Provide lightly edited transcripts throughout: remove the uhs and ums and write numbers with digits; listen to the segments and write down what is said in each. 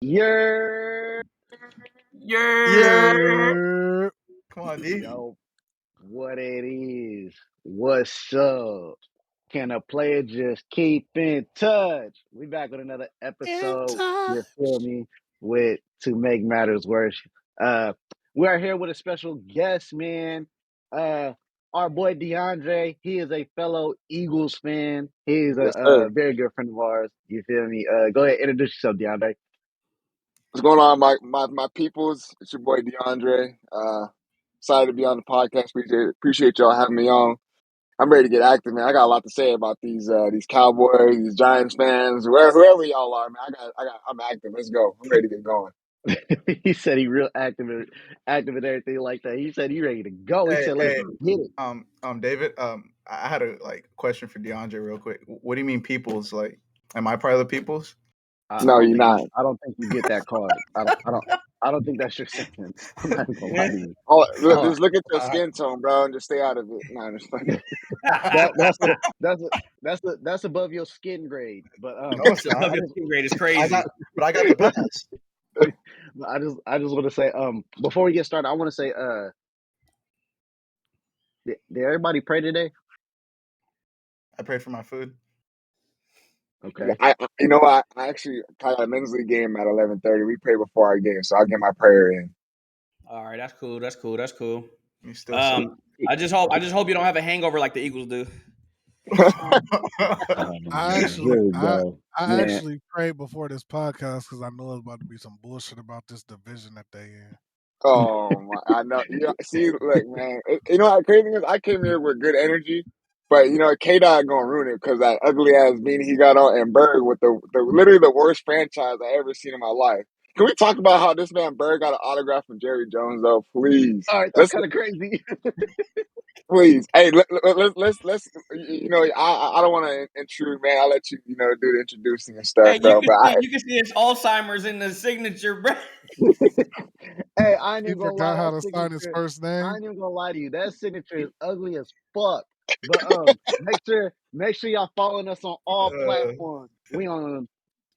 Yeah. Come on, D. Yo, what it is? What's up? Can a player just keep in touch? We back with another episode. You feel me? With To Make Matters Worse. We are here with a special guest, man. Our boy DeAndre. He is a fellow Eagles fan. He's Yes, a sir. very good friend of ours. You feel me? Go ahead, introduce yourself, DeAndre. What's going on, my peoples? It's your boy DeAndre. Excited to be on the podcast. Appreciate y'all having me on. I'm ready to get active, man. I got a lot to say about these Cowboys, these Giants fans, whoever y'all are, man. I'm active. Let's go. I'm ready to get going. He said he real active and everything like that. He said he ready to go. He said, "Let's get it." David. I had a question for DeAndre real quick. What do you mean, peoples? Like, am I part of the peoples? No, you're not. I don't think you get that card. I don't think that's your sentence. I'm not gonna lie to you. Just look at your skin tone, bro, and just stay out of it. No, I'm just playing. That's above your skin grade. But Above your skin grade is crazy. I got the pass. I just want to say before we get started, I want to say did everybody pray today? I prayed for my food. Okay. I actually got a men's league game at 11:30. We pray before our game, so I'll get my prayer in. All right, that's cool. You still I just hope you don't have a hangover like the Eagles do. I actually prayed before this podcast because I know it's about to be some bullshit about this division that they in. Oh my! I know. See, look, man. You know how crazy is? I came here with good energy, but K-Dot gonna ruin it because that ugly ass beanie he got on and Berg with the literally the worst franchise I ever seen in my life. Can we talk about how this man Berg got an autograph from Jerry Jones though, please? All right, that's kind of crazy. Please, hey, let's. I don't want to intrude, man. I'll let you, do the introducing and stuff, Hey, bro. you can see it's Alzheimer's in the signature, bro. Hey, I ain't He even gonna forgot lie. how to sign his first name. I ain't even gonna lie to you. That signature is ugly as fuck. But make sure y'all following us on all platforms. We on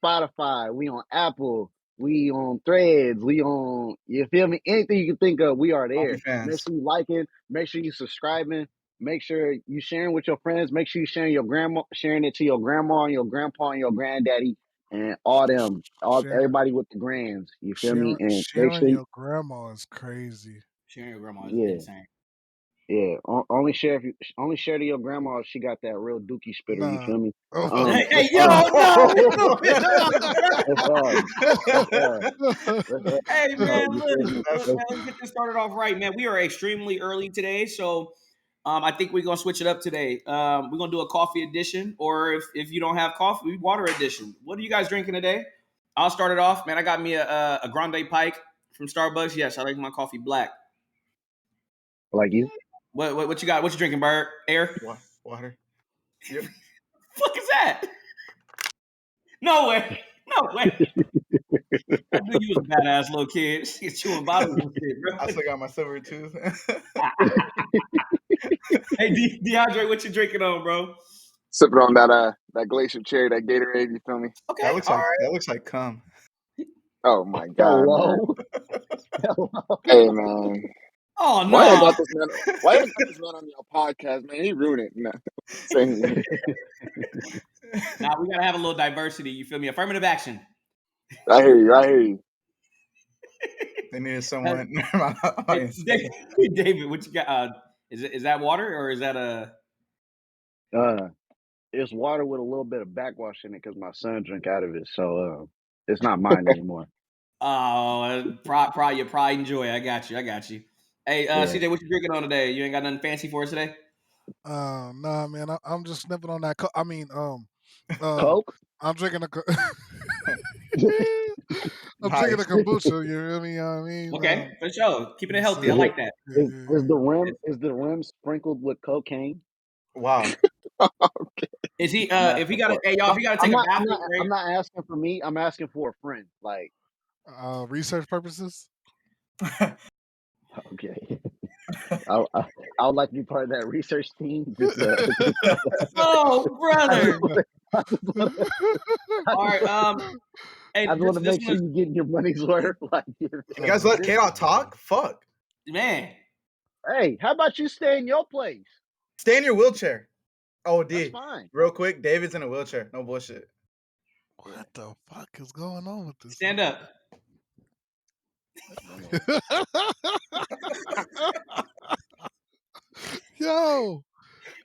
Spotify, we on Apple, we on Threads, we on, you feel me? Anything you can think of, we are there. Make sure you liking, make sure you subscribing, make sure you sharing with your friends, make sure you sharing it to your grandma and your grandpa and your granddaddy and everybody with the grands. You feel me? And make sure your grandma is crazy. Sharing your grandma is insane. Yeah, only share to your grandma if she got that real dookie spitter. You feel me? Hey, yo, no. Hey, man, look, let's get this started off right, man. We are extremely early today, so I think we're gonna switch it up today. We're gonna do a coffee edition, or if you don't have coffee, water edition. What are you guys drinking today? I'll start it off, man. I got me a Grande Pike from Starbucks. Yes, I like my coffee black. Like you? What you got? What you drinking, Bird? Air? Water. Yep. Fuck is that? No way. I knew you was a badass little kid. She's chewing bottles and shit, bro. I still got my silver tooth. Hey, DeAndre, what you drinking on, bro? Sipping on that glacier cherry, that Gatorade. You feel me? Okay, that looks like cum. Oh my god, Hello? man. Hey, man. Oh no! Why you got this man on your podcast, man? He ruined it. No. Nah, we gotta have a little diversity. You feel me? Affirmative action. I hear you. They needed someone. Hey, David, what you got? Is that water or is that a? It's water with a little bit of backwash in it because my son drank out of it, so it's not mine anymore. Oh, pride and joy. I got you. Hey, CJ, what you drinking on today? You ain't got nothing fancy for us today? Nah, man. I'm just snipping on that. Coke. I'm drinking a. I'm drinking a kombucha. You know what I mean? Okay, for sure. Keeping it healthy. I like that. Is the rim sprinkled with cocaine? Wow. Okay. Is he? If he got to take a bath, I'm not asking for me. I'm asking for a friend. Like research purposes. Okay. I would like to be part of that research team. Oh, brother. All right. Hey, I just want to this make sure one you're getting your money's worth. Like, Can you guys let K-Dot talk? Fuck. man. hey, how about you stay in your place? Stay in your wheelchair. Oh, That's D. fine. Real quick, David's in a wheelchair. No bullshit. What the fuck is going on with this? Stand up. Yo.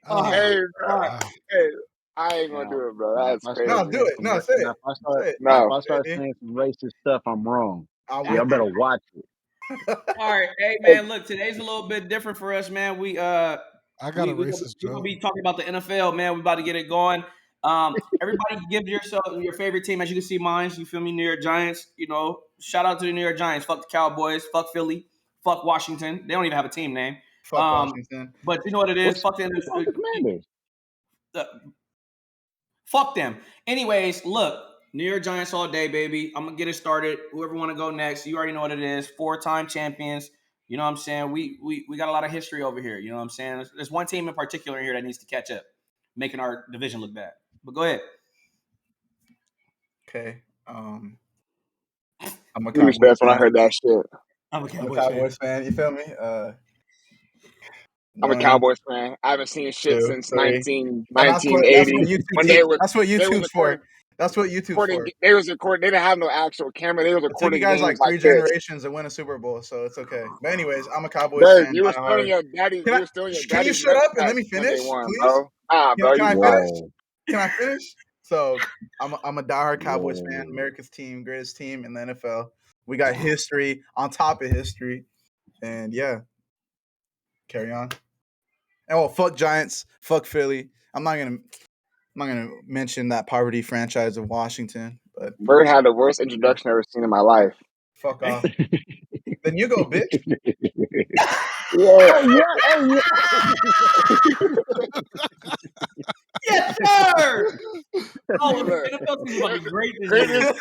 Hey, bro. All right. Hey, I ain't gonna do it, bro. That's crazy. No, do it. No, say it. Say it. No. If I start Ready? saying some racist stuff, I'm wrong. I'm Y'all with better watch it. All right, hey man, look, today's a little bit different for us, man. We I got a we're racist gonna joke. be talking about the NFL, man. We're about to get it going. Everybody give yourself your favorite team. As you can see, mine. You feel me? New York Giants. You know, shout out to the New York Giants. Fuck the Cowboys. Fuck Philly. Fuck Washington. They don't even have a team name. Fuck Washington. But you know what it is? What's Fuck wrong with the Commanders? Fuck them. Anyways, look, New York Giants all day, baby. I'm gonna get it started. Whoever want to go next, you already know what it is. 4-time champions. You know what I'm saying? We got a lot of history over here. You know what I'm saying? There's one team in particular here that needs to catch up, making our division look bad. But go ahead. Okay. I'm a You Cowboys respect when I fan. heard that shit. I'm a I'm a Cowboys Cowboys fan. You feel me? I'm a 1, Cowboys fan. I haven't seen shit 2, since 3. And that's what 1980 YouTube when they that's what was YouTube's for. recording. That's what YouTube's for. They was recording. They didn't have no actual camera. They was It took recording you guys games like 3 like this. generations to win a Super Bowl, so it's okay. But anyways, I'm a Cowboys Dave, fan. you were stealing diehard. your daddy. You were stealing your Can you daddy's shut Red up and let Sox me when they finish, won, please? bro. Bro, Can I you finish? Whoa. Can I finish? So I'm a diehard Cowboys fan, Whoa. America's team, greatest team in the NFL. We got history on top of history, and yeah, carry on. And well, fuck Giants, fuck Philly. I'm not gonna mention that poverty franchise of Washington, but Bird had the worst introduction I've ever seen in my life. fuck off. Then you go, bitch. Yeah. Hey, yeah, hey, yeah. Yes, sir. Oh, the Look, NFL season about to be great this Great year. news.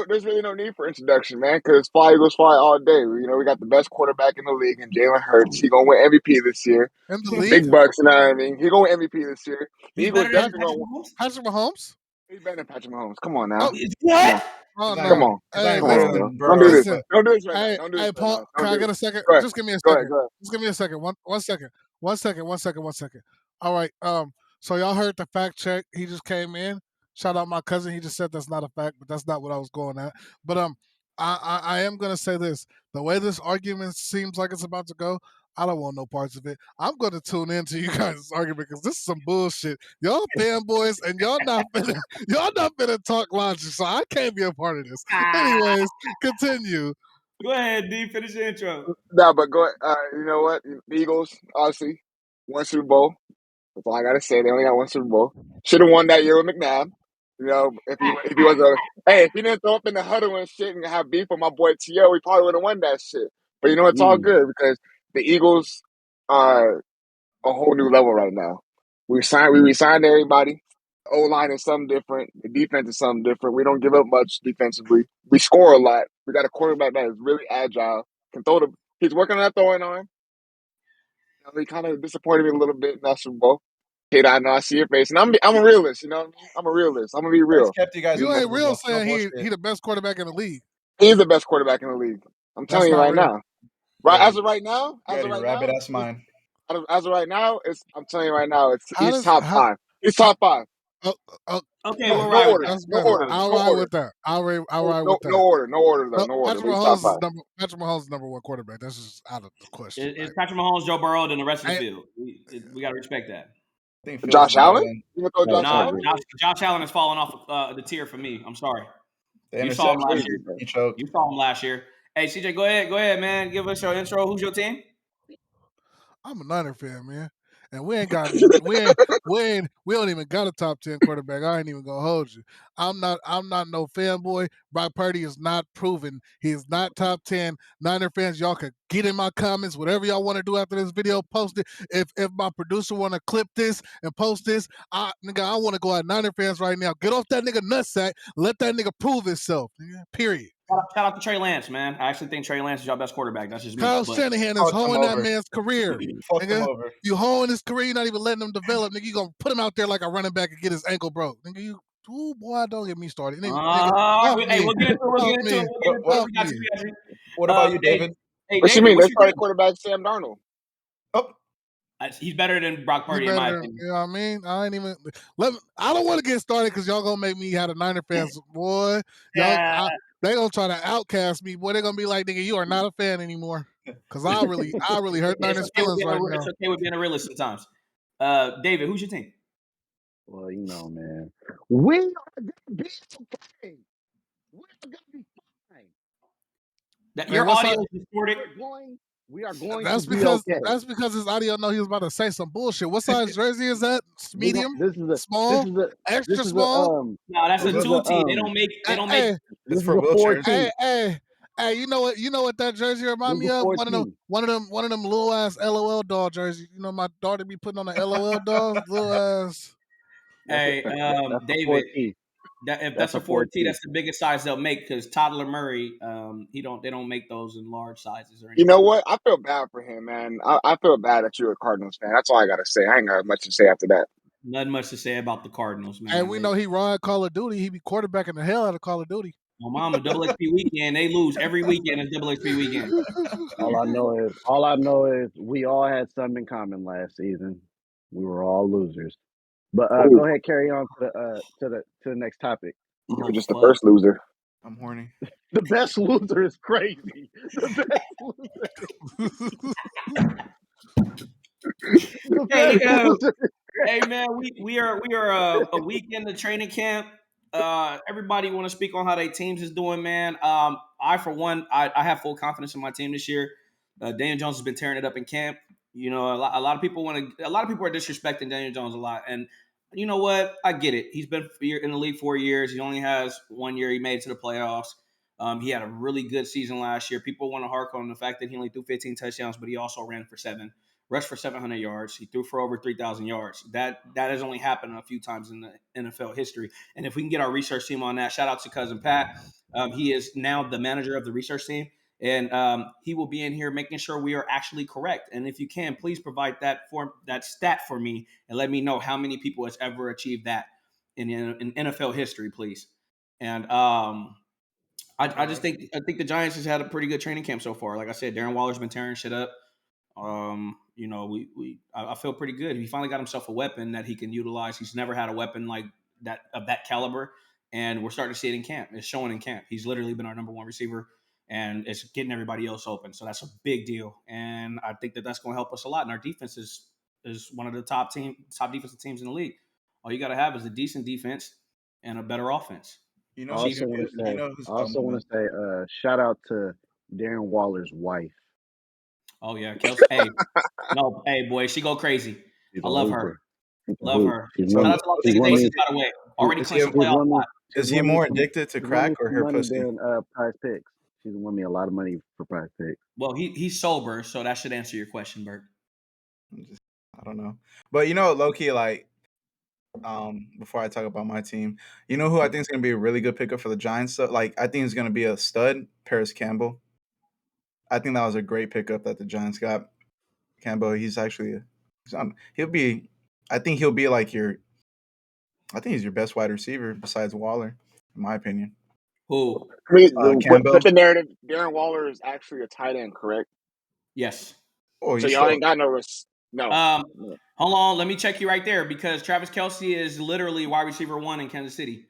There's really no need for introduction, man. Because Fly Eagles fly all day. You know, we got the best quarterback in the league, and Jalen Hurts. He gonna win MVP this year. In the league? Big bucks, you know what I mean. He gonna win MVP this year. The He's Eagles better than definitely Patrick gonna. Mahomes. Patrick Mahomes? He's better than Patrick Mahomes. Come on now. Oh, Come on. What? oh He's Come no. on. Hey, Come on, better listen. bro. than Don't do this. Listen. Don't do this right now. Hey, Don't do this right Paul, now. can Don't I do get it. a second? Go ahead. Just give me a Go ahead. second. Go ahead. Just give me a second. One second. One second. All right. So y'all heard the fact check. He just came in. Shout out my cousin. He just said that's not a fact, but that's not what I was going at. But I am gonna say this. The way this argument seems like it's about to go, I don't want no parts of it. I'm gonna tune into you guys' argument because this is some bullshit. Y'all fanboys and y'all not finna talk logic, so I can't be a part of this. Anyways, continue. Go ahead, D. Finish the intro. No, but go ahead. You know what? The Eagles obviously won Super Bowl. That's all I gotta say. They only got one Super Bowl. Should have won that year with McNabb. You know, if he was if he didn't throw up in the huddle and shit and have beef with my boy T.O., we probably would have won that shit. But you know, it's all good because the Eagles are a whole new level right now. We re-signed everybody. O line is something different. The defense is something different. We don't give up much defensively. We score a lot. We got a quarterback that is really agile. Can throw the. He's working on that throwing arm. You know, he kind of disappointed me a little bit in that Super Bowl. Kid, I know I see your face, and I'm a realist. You know what I mean? I'm a realist. I'm gonna be That's real. kept you guys in You the ain't Super real Bowl. No saying he bullshit. the best quarterback in the league. He's the best quarterback in the league. I'm That's telling you not right real. now. Right Yeah, as of right now, you got your rabbit ass mind. as of right now, I'm telling you right now, How he's does top how, 5. He's how top 5. Okay, No, we'll no ride with order. that. that's No better. We'll ride order. with I'll No ride order. with that. I'll ride No, with no that. order. No order though. No, No order. Patrick But he's top Mahomes 5. is Patrick Mahomes is number one quarterback. That's just out of the question. It's Patrick Mahomes, Joe Burrow, and the rest of the Ain't- field. We got to respect that. I think Fields Josh is better Allen? than You gonna throw No, Josh it's Nah, all Allen? good. Josh Allen has fallen off the tier for me. I'm sorry. the You saw him last interception. year. He choked. You saw him last year. Hey, CJ, go ahead, man. Give us your intro. Who's your team? I'm a Niner fan, man, and we don't even got a top 10 quarterback. I ain't even gonna hold you. I'm not no fanboy. Brock Purdy is not proven. He is not top 10. Niner fans, y'all can get in my comments, whatever y'all want to do after this video, post it. If my producer want to clip this and post this, I want to go at Niner fans right now. Get off that nigga nutsack. Let that nigga prove himself. Period. Shout out to Trey Lance, man. I actually think Trey Lance is your best quarterback. That's just me. Kyle But Shanahan is Fucked him hoeing that over. man's career. Fucked him Nigga, over. you hoeing his career, you're not even letting him develop. Nigga, you gonna put him out there like a running back and get his ankle broke. Nigga, you Ooh, boy, don't get me started. Nigga, Hey, we'll get into it. We'll get into it. What- We got to be What about you, David? Hey, What you David, mean? what's They your started team? quarterback Sam Darnold. Oh, He's better than Brock He Purdy, in my better than, opinion. you know what I mean? I ain't even. I don't want to get started because y'all gonna make me have a Niner fans, boy. Yeah. They gonna try to outcast me, boy. They gonna be like, nigga, you are not a fan anymore. Cause I really hurt Niners feelings right now. It's okay with being a realist sometimes. David, who's your team? Well, you know, man, we are gonna be okay. We are gonna be fine. Your what's audio up? is distorted. We are going That's to be because okay. his audio know he was about to say some bullshit. What size jersey is that? Medium, small, extra small. No, that's a this is 2T. They don't make. Hey, it's this for is a wheelchairs. 4T. hey, you know what that jersey remind me This is a of? 4T. One of them little ass LOL doll jerseys. You know, my daughter be putting on the LOL dolls, little ass. Hey, That's a David. 4T. If That's that's a a 4T, 4T. that's the biggest size they'll make because Toddler Murray, they don't make those in large sizes or anything. You know what? I feel bad for him, man. I feel bad that you're a Cardinals fan. That's all I gotta say. I ain't got much to say after that. Nothing much to say about the Cardinals, man. And we know he run Call of Duty. He be quarterbacking the hell out of Call of Duty. My mama, double XP weekend, they lose every weekend. It's double XP weekend. All I know is we all had something in common last season. We were all losers. But go ahead, carry on to the next topic. You were just the first loser. I'm horny. The best loser is crazy. The best loser. The Hey, best loser. hey, man, we are a week into training camp. Everybody want to speak on how their teams is doing, man. I for one, I have full confidence in my team this year. Daniel Jones has been tearing it up in camp. You know, a lot of people are disrespecting Daniel Jones a lot, and you know what? I get it. He's been in the league 4 years. He only has 1 year. He made it to the playoffs. He had a really good season last year. People want to hark on the fact that he only threw 15 touchdowns, but he also ran for 7. Rushed for 700 yards. He threw for over 3,000 yards. That has only happened a few times in the NFL history. And if we can get our research team on that, shout out to Cousin Pat. He is now the manager of the research team. And he will be in here making sure we are actually correct. And if you can, please provide that stat for me and let me know how many people has ever achieved that in NFL history, please. And I just think the Giants has had a pretty good training camp so far. Like I said, Darren Waller's been tearing shit up. You know, I feel pretty good. He finally got himself a weapon that he can utilize. He's never had a weapon like that of that caliber, and we're starting to see it in camp. It's showing in camp. He's literally been our number one receiver, and it's getting everybody else open. So that's a big deal, and I think that's going to help us a lot. And our defense is one of the top defensive teams in the league. All you got to have is a decent defense and a better offense. You I know, also want to say, shout out to Darren Waller's wife. Oh yeah, Kelsey. Hey, boy, she go crazy. I love her. Love her. Shout out to Las Vegas Aces, by the way. Already clinched the playoff spot. Is he more addicted to crack or her pussy? Than Prize Picks. She's won me a lot of money for Prize Picks. Well, he's sober, so that should answer your question, Bert. I don't know, but you know, low key, like, before I talk about my team, you know who I think is going to be a really good pickup for the Giants? Like, I think he's going to be a stud, Paris Campbell. I think that was a great pickup that the Giants got. Campbell, he's actually, he'll be like I think he's your best wide receiver besides Waller, in my opinion. Who? I mean, Campbell. Put the narrative. Darren Waller is actually a tight end, correct? Yes. Oh, so y'all ain't got no risk. No. Hold on. Let me check you right there because Travis Kelce is literally wide receiver 1 in Kansas City,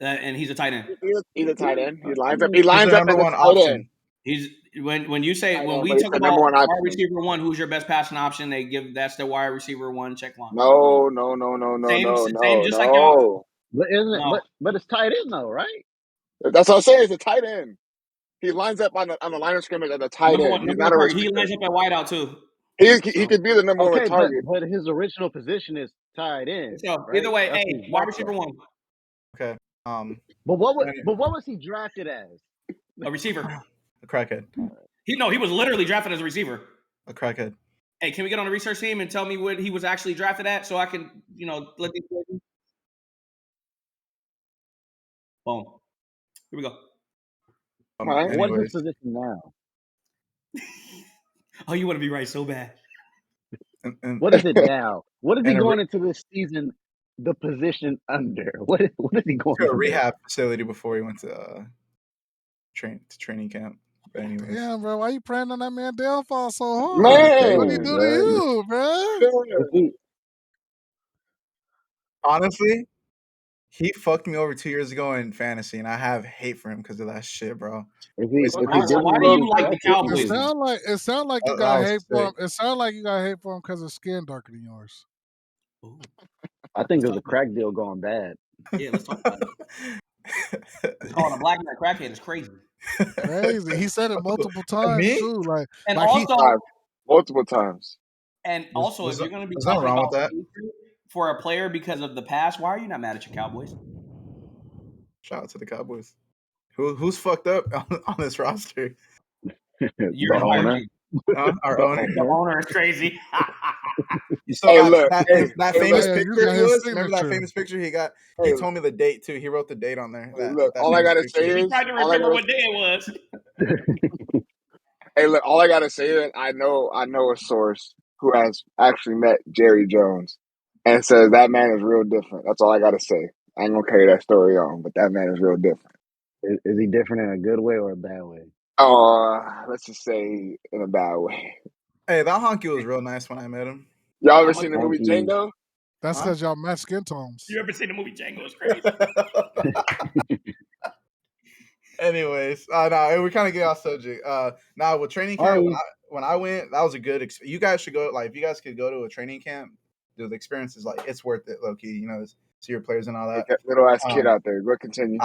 and he's a tight end. He's a tight end. He lines up. He lines up as a tight option. end. He's when we He's talk the about number one wide option. receiver 1, who's your best passing option? That's the wide receiver 1 check line. No. Same, just like y'all. But but it's tight end though, right? That's what I'm saying. It's a tight end. He lines up on the line of scrimmage as a tight end. He's not a receiver. He lines up at wideout too. He could be the number one target. But his original position is tight end. So right? either way, That's wide receiver 1. Okay. But what was he drafted as? A receiver. A crackhead. He was literally drafted as a receiver. A crackhead. Hey, can we get on the research team and tell me what he was actually drafted at so I can, let these questions? Boom. Here we go. What is his position now? Oh, you want to be right so bad. What is it now? What is he going into this season the position under? What is he going To a under? rehab facility before he went to training camp. But anyways, Damn, bro, why you praying on that man downfall so hard? Man, What he Crazy, do to bro. you, bro? If he, honestly, he fucked me over 2 years ago in fantasy, and I have hate for him because of that shit, bro. if he, Wasting if my he All right, so didn't why want do to time. you be like the drafted, Cowboys? It sound like you That got was hate for him. sick. It sound like you got hate for him because his skin darker than yours. Ooh, I think it was a crack deal going bad. yeah, let's talk about it. Calling a black man a crackhead is crazy. Crazy. He said it multiple times Me? too. And Like he also, multiple times. if you're going to be there's nothing talking wrong about with that. hatred for a player because of the past, why are you not mad at your Cowboys? Shout out to the Cowboys. Who's fucked up on this roster? Your The entire owner. team. Our The owner. The owner is crazy. You saw Hey, that look, that, hey, that hey, famous look, yeah, you picture got he his was? Remember that signature. famous picture he got? hey, He told me the date too. He wrote the date on there. hey, That look. that All I famous gotta picture. say He is, tried to all I remember gotta, what day it was. hey, look. All I gotta say is, I know a source who has actually met Jerry Jones, and says that man is real different. That's all I gotta say. I ain't gonna carry that story on, but that man is real different. Is he different in a good way or a bad way? Let's just say in a bad way. Hey, that honky was real nice when I met him. Y'all How ever much- seen the movie Honky. Django? That's Huh? because y'all match skin tones. You ever seen the movie Django? It's crazy. Anyways, no, we kind of get off subject. Now with training Are camp, we? when I went, that was a good. You guys should go. Like, if you guys could go to a training camp, the experience is like it's worth it, low key. You know, see your players and all Like that. that little ass kid Um, out there. Go continue.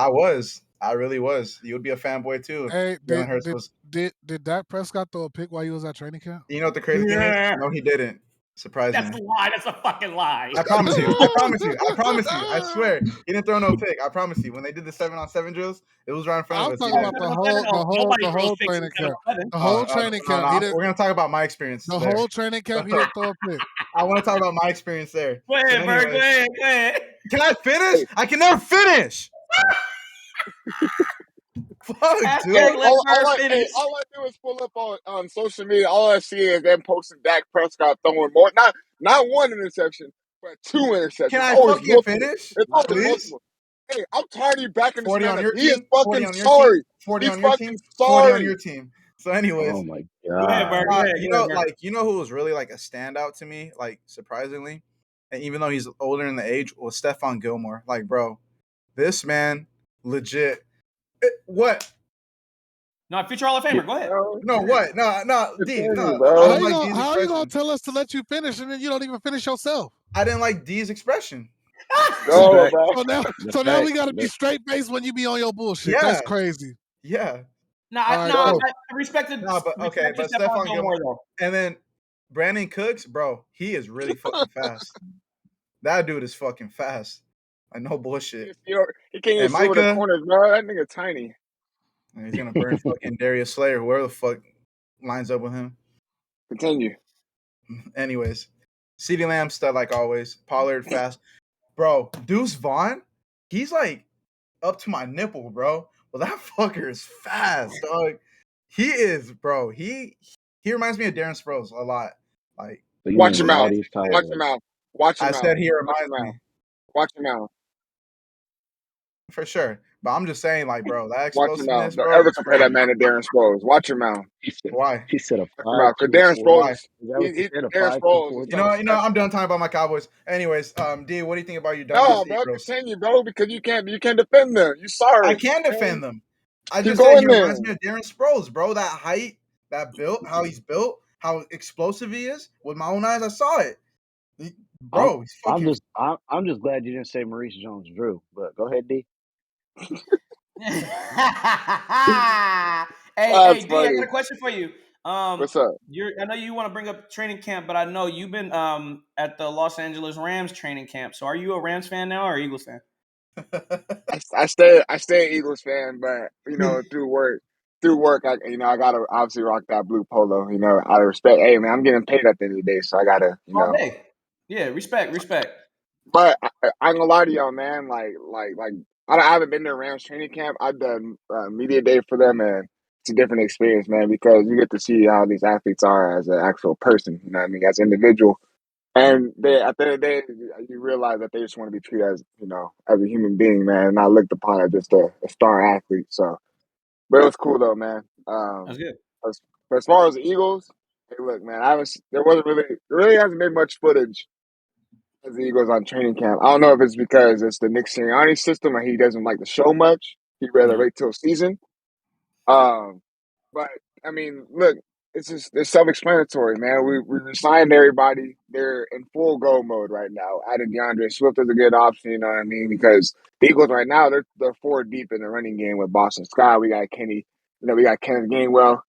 I really was. You would be a fanboy too if Hey, Jalen Hurts was. did Dak Prescott throw a pick while you was at training camp? You know what the crazy thing is? Yeah. No, he didn't. That's Surprisingly. a lie. That's a fucking lie. I promise you. I promise you. I promise you. I swear. He didn't throw no pick. I promise you. When they did the 7-on-7 drills, it was right in front I'm of us. He talking didn't. about Nobody the throws whole picks in training camp. 7-on-7. The whole training camp. He didn't. We're gonna talk about my experience The there. whole training camp, he didn't throw a pick. I want to talk about my experience there. Go ahead, But Berg. Go anyways, ahead. Go ahead. can I finish? Hey. I can never finish. Fuck, Hashtag dude. Hey, let Berg hey, finish. all I do is pull up on social media. All I see is them posting Dak Prescott throwing more, not one interception, but two interceptions. Can I Always fucking multiple. finish, It's always please? multiple. Hey, I'm tired of you backing this 40 man on up. your He is team, 40 fucking on your sorry. team, 40 He's on your fucking team, 40 on sorry. your team. So, anyways, Oh my Go ahead, Berg. god. Go ahead. Go ahead, Berg. you know who was really like a standout to me, like surprisingly, and even though he's older in the age, was Stephon Gilmore. Like, bro, this man, legit. What? No, future Hall of Famer. Go ahead. No, what? No, D. Continue, No, bro. I How didn't you like gonna D's how you gonna expression. tell us to let you finish and then you don't even finish yourself? I didn't like D's expression. Go, fact- bro. So now we fact- gotta be straight faced when you be on your bullshit. Yeah. That's crazy. Yeah. No, All right, I cool. respected. No, but okay, but Stephon Stephon Gilmore Gilmore, though. and then Brandon Cooks, bro, he is really fucking fast. That dude is fucking fast. Like, no bullshit. He can't even And see over the Micah, corners, bro. That nigga tiny. he's gonna burn fucking Darius Slayer, whoever the fuck lines up with him. Continue. Anyways, CeeDee Lamb stud like always. Pollard fast, bro. Deuce Vaughn, he's like up to my nipple, bro. Well, that fucker is fast, dog. He is, bro. He reminds me of Darren Sproles a lot. Like, So you Watch mean your mouth. Rowdy's tired? Watch your mouth. Watch your I mouth. said, he Watch reminds your me mouth. Watch your mouth. for sure. But I'm just saying, like, bro, that Watch your mouth. explosiveness, Don't bro. ever Is compare that crazy. man to Darren Sproles. Watch your mouth. Why? He said a Watch your mouth. 5'2" Because Darren forty. Sproles Is that what you said? A Darren 5'2" Sproles is 40? You know, something special. I'm done talking about my Cowboys. Anyways, D, what do you think about your No, WSC bro, bros? continue, bro, because you can't defend them. You sorry. I can man. defend them. I Keep just said he going reminds then. me of Darren Sproles, bro. That height, that built, how he's built, how explosive he is. With my own eyes, I saw it. Bro, he's fucking. I'm just glad you didn't say Maurice Jones-Drew. But go ahead, D. Hey, That's D, I funny. got a question for you. What's up? I know you want to bring up training camp, but I know you've been at the Los Angeles Rams training camp. So are you a Rams fan now or Eagles fan? I stay Eagles fan, but through work, I gotta obviously rock that blue polo. Out of respect. Hey, man, I'm getting paid at the end of the day, so I gotta. All day. Yeah, respect. But I ain't gonna lie to y'all, man. I haven't been to Rams training camp. I've done media day for them, and it's a different experience, man, because you get to see how these athletes are as an actual person. You know what I mean? As an individual. And they, at the end of the day, you realize that they just want to be treated as, as a human being, man, and not looked upon as just a star athlete. So, but it was cool though, man. That's good. But as far as the Eagles, hey, look, man, there really hasn't been much footage as the Eagles on training camp. I don't know if it's because it's the Nick Sirianni system and he doesn't like to show much. He'd rather wait till season. Um, but I mean, look, it's self-explanatory, man. We signed everybody. They're in full go mode right now. Adding DeAndre Swift is a good option. You know what I mean? Because the Eagles right now they're four deep in the running game with Boston Scott. We got Kenny. We got Kenneth Gainwell.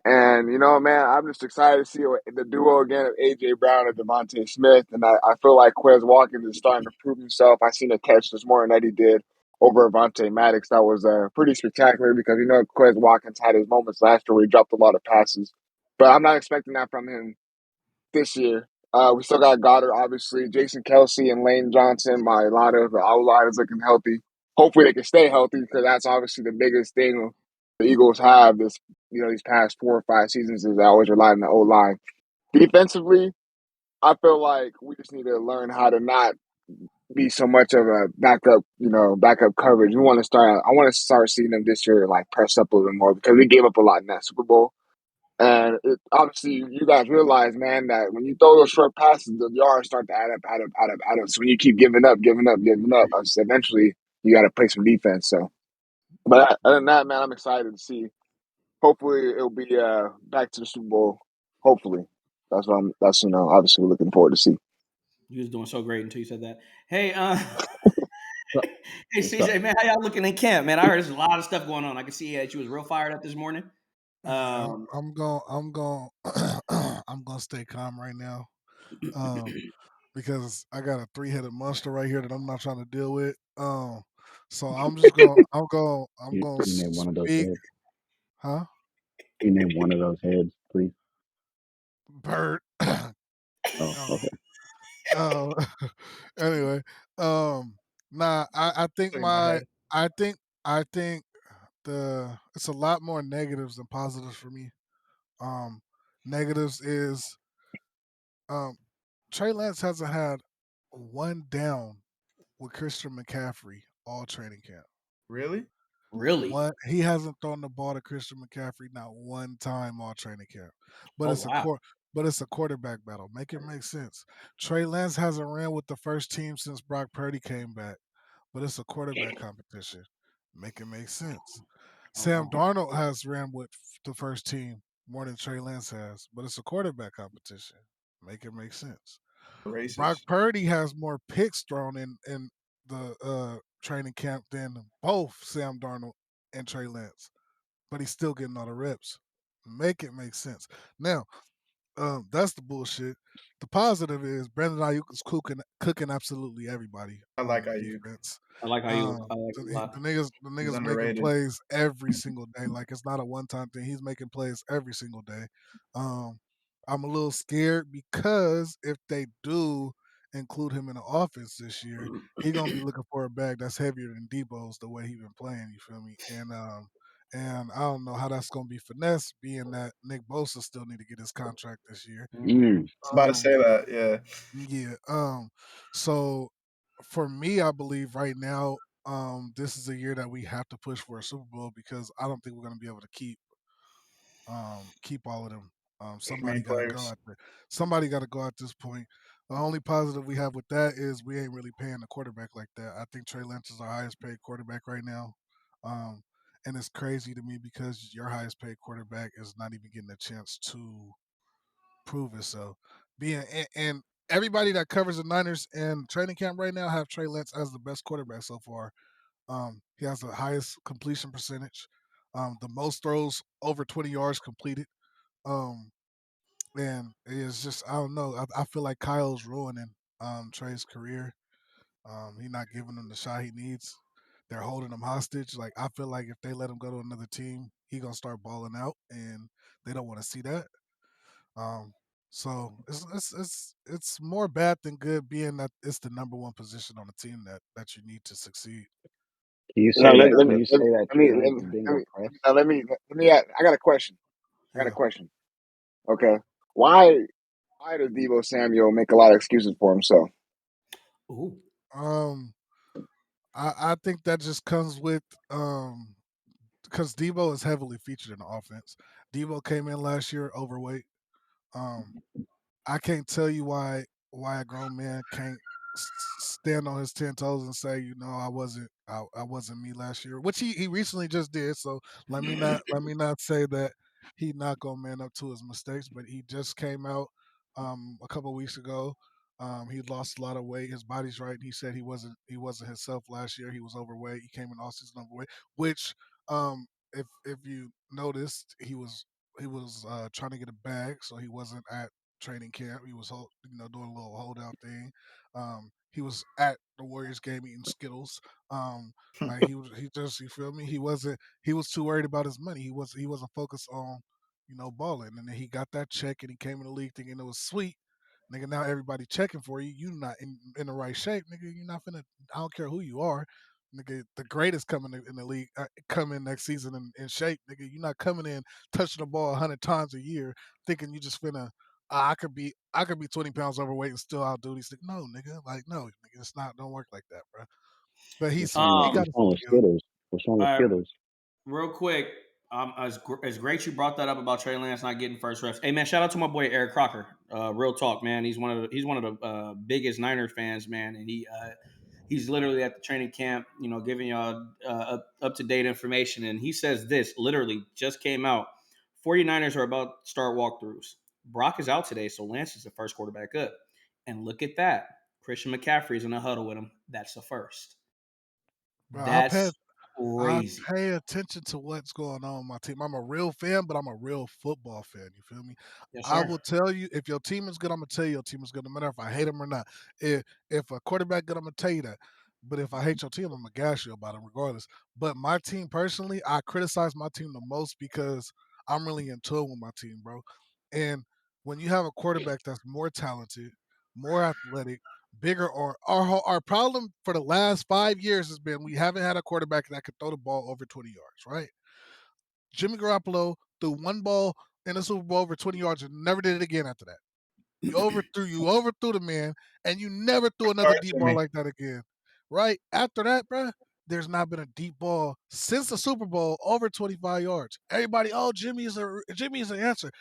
And, man, I'm just excited to see the duo again of A.J. Brown and Devontae Smith. And I feel like Quez Watkins is starting to prove himself. I seen a catch this morning that he did over Avonte Maddox. That was pretty spectacular because, Quez Watkins had his moments last year where he dropped a lot of passes. But I'm not expecting that from him this year. We still got Goddard, obviously. Jason Kelsey and Lane Johnson. My lot of the O-line is looking healthy. Hopefully they can stay healthy because that's obviously the biggest thing the Eagles have these past 4 or 5 seasons is they always rely on the O-line. Defensively, I feel like we just need to learn how to not be so much of a backup coverage. I want to start seeing them this year like press up a little bit more because we gave up a lot in that Super Bowl. And obviously, you guys realize, man, that when you throw those short passes, the yards start to add up. So when you keep giving up, eventually you got to play some defense. So, but other than that, man, I'm excited to see. Hopefully, it'll be back to the Super Bowl. Hopefully, that's obviously we're looking forward to see. You was doing so great until you said that. Hey, So- hey CJ, man, how y'all looking in camp, man? I heard there's a lot of stuff going on. I can see that you was real fired up this morning. I'm going. I'm going to stay calm right now, because I got a 3-headed monster right here that I'm not trying to deal with. So I'm just going. I'm you going to name one of those speak. heads. Huh? You name one of those heads, please. Bird. Oh, okay. Anyway, nah. I think Say my head. I think it's a lot more negatives than positives for me. Negatives is Trey Lance hasn't had one down with Christian McCaffrey all training camp. Really? Really? He hasn't thrown the ball to Christian McCaffrey not one time all training camp. But Oh, it's wow. a quarterback battle. Make it make sense. Trey Lance hasn't ran with the first team since Brock Purdy came back, but it's a quarterback competition. Make it make sense. Sam Darnold has ran with the first team more than Trey Lance has, but it's a quarterback competition. Make it make sense. Brock Racist. Purdy has more picks thrown in the training camp than both Sam Darnold and Trey Lance, but he's still getting all the reps. Make it make sense. Now, that's the bullshit. The positive is Brandon Ayuk is cooking absolutely everybody I like on IU. defense. I like how you. I like The, it a lot. the He's niggas making underrated. plays every single day. Like it's not a one time thing. He's making plays every single day. Um, I'm a little scared because if they do include him in the offense this year, he gonna be looking for a bag that's heavier than Debo's the way he been playing. You feel me? And I don't know how that's gonna be finesse, being that Nick Bosa still need to get his contract this year. About to Um, say that. Yeah. yeah. So for me, I believe right now, this is a year that we have to push for a Super Bowl because I don't think we're gonna be able to keep all of them. Somebody Main got to go players. out there. Somebody got to go at this point. The only positive we have with that is we ain't really paying the quarterback like that. I think Trey Lance is our highest paid quarterback right now. And it's crazy to me because your highest paid quarterback is not even getting a chance to prove itself. And everybody that covers the Niners and training camp right now have Trey Lance as the best quarterback so far. He has the highest completion percentage, the most throws over 20 yards completed. Um, and it's just I don't know. I feel like Kyle's ruining Trey's career. He's not giving him the shot he needs. They're holding him hostage. Like I feel like if they let him go to another team, he gonna start balling out, and they don't want to see that. Um, so it's more bad than good, being that it's the number one position on the team that you need to succeed. Can you No, say that? Can you say that let me Trey Lance is being let me oppressed? now let me I got a question. I got a Yeah. question. Okay, why Why does Deebo Samuel make a lot of excuses for himself? Ooh. I think that just comes with because Debo is heavily featured in the offense. Debo came in last year overweight. Um, I can't tell you why a grown man can't stand on his 10 toes and say, I wasn't me last year, which he recently just did. So let me not say that he not gonna man up to his mistakes, but he just came out a couple of weeks ago. He lost a lot of weight. His body's right. He said he wasn't himself last year. He was overweight. He came in all season overweight, which if you noticed, he was trying to get a bag, so he wasn't at training camp. He was doing a little holdout thing. He was at the Warriors game eating Skittles. Like he just you feel me? He was too worried about his money. He wasn't focused on balling. And then he got that check and he came in the league thinking it was sweet. Nigga, now everybody checking for you. You not in the right shape, nigga. You're not finna. I don't care who you are, nigga. The greatest coming in the league, coming next season in shape, nigga. You're not coming in touching the ball 100 times a year, thinking you just finna. I could be 20 pounds overweight and still outdo these things. No, nigga, like no, nigga, it's not. Don't work like that, bro. But he got What's his wrong with skill. Skittles? What's wrong with Skittles? Real quick, as great you brought that up about Trey Lance not getting first reps. Hey man, shout out to my boy Eric Crocker. Real talk, man. He's one of the biggest Niners fans, man, and he's literally at the training camp, giving y'all up to date information. And he says this literally just came out. 49ers are about to start walkthroughs. Brock is out today, so Lance is the first quarterback up. And look at that. Christian McCaffrey's in the huddle with him. That's the first. Bro, That's I crazy. pay attention to what's going on with my team. I'm a real fan, but I'm a real football fan. You feel me? Yes, I sir. will tell you if your team is good. I'm gonna tell you your team is good, no matter if I hate them or not. If a quarterback good, I'm gonna tell you that. But if I hate your team, I'm gonna gas you about it regardless. But my team personally, I criticize my team the most because I'm really in tune with my team, bro. And when you have a quarterback that's more talented, more athletic, bigger, or our problem for the last 5 years has been we haven't had a quarterback that could throw the ball over 20 yards, right? Jimmy Garoppolo threw one ball in the Super Bowl over 20 yards and never did it again after that. You overthrew the man, and you never threw another Sorry, deep ball Jimmy. like that again, right? After that, bro, there's not been a deep ball since the Super Bowl over 25 yards. Everybody, oh, Jimmy is an answer.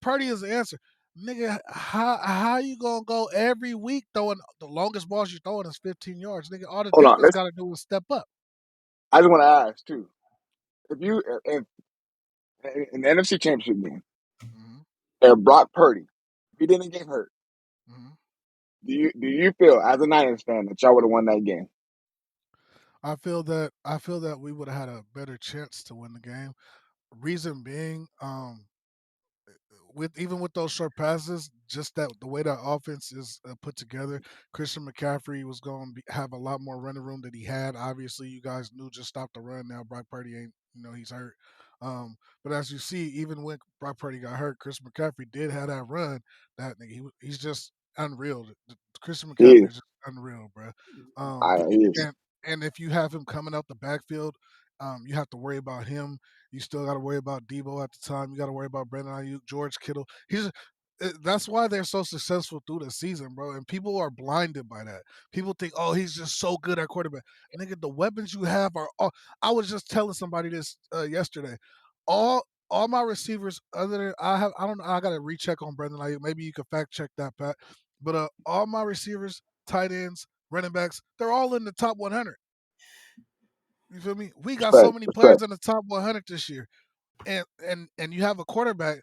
Purdy is the answer. Nigga, how you gonna go every week throwing the longest balls you're throwing is 15 yards? Nigga, all the Hold on. defense gotta do is step up. I just want to ask too. If in the NFC Championship game, hmm if Brock Purdy, if he didn't get hurt, hmm do you feel as a Niners fan that y'all would have won that game? I feel that we would have had a better chance to win the game. Reason being, with those short passes, just that the way that offense is put together, Christian McCaffrey was going to have a lot more running room than he had. Obviously, you guys knew just stop the run. Now Brock Purdy ain't, he's hurt. But as you see, even when Brock Purdy got hurt, Chris McCaffrey did have that run. That nigga, he's just unreal. Christian He McCaffrey is. is just unreal, bro. He is. And if you have him coming out the backfield, you have to worry about him. You still got to worry about Debo at the time. You got to worry about Brandon Ayuk, George Kittle. That's why they're so successful through the season, bro. And people are blinded by that. People think, oh, he's just so good at quarterback. Nigga, the weapons you have are all. I was just telling somebody this yesterday. All my receivers, other than I don't know. I got to recheck on Brandon Ayuk. Maybe you can fact check that, Pat. But all my receivers, tight ends, running backs, they're all in the top 100. You feel me? We got so Respect. many Respect. players in the top 100 this year, and you have a quarterback.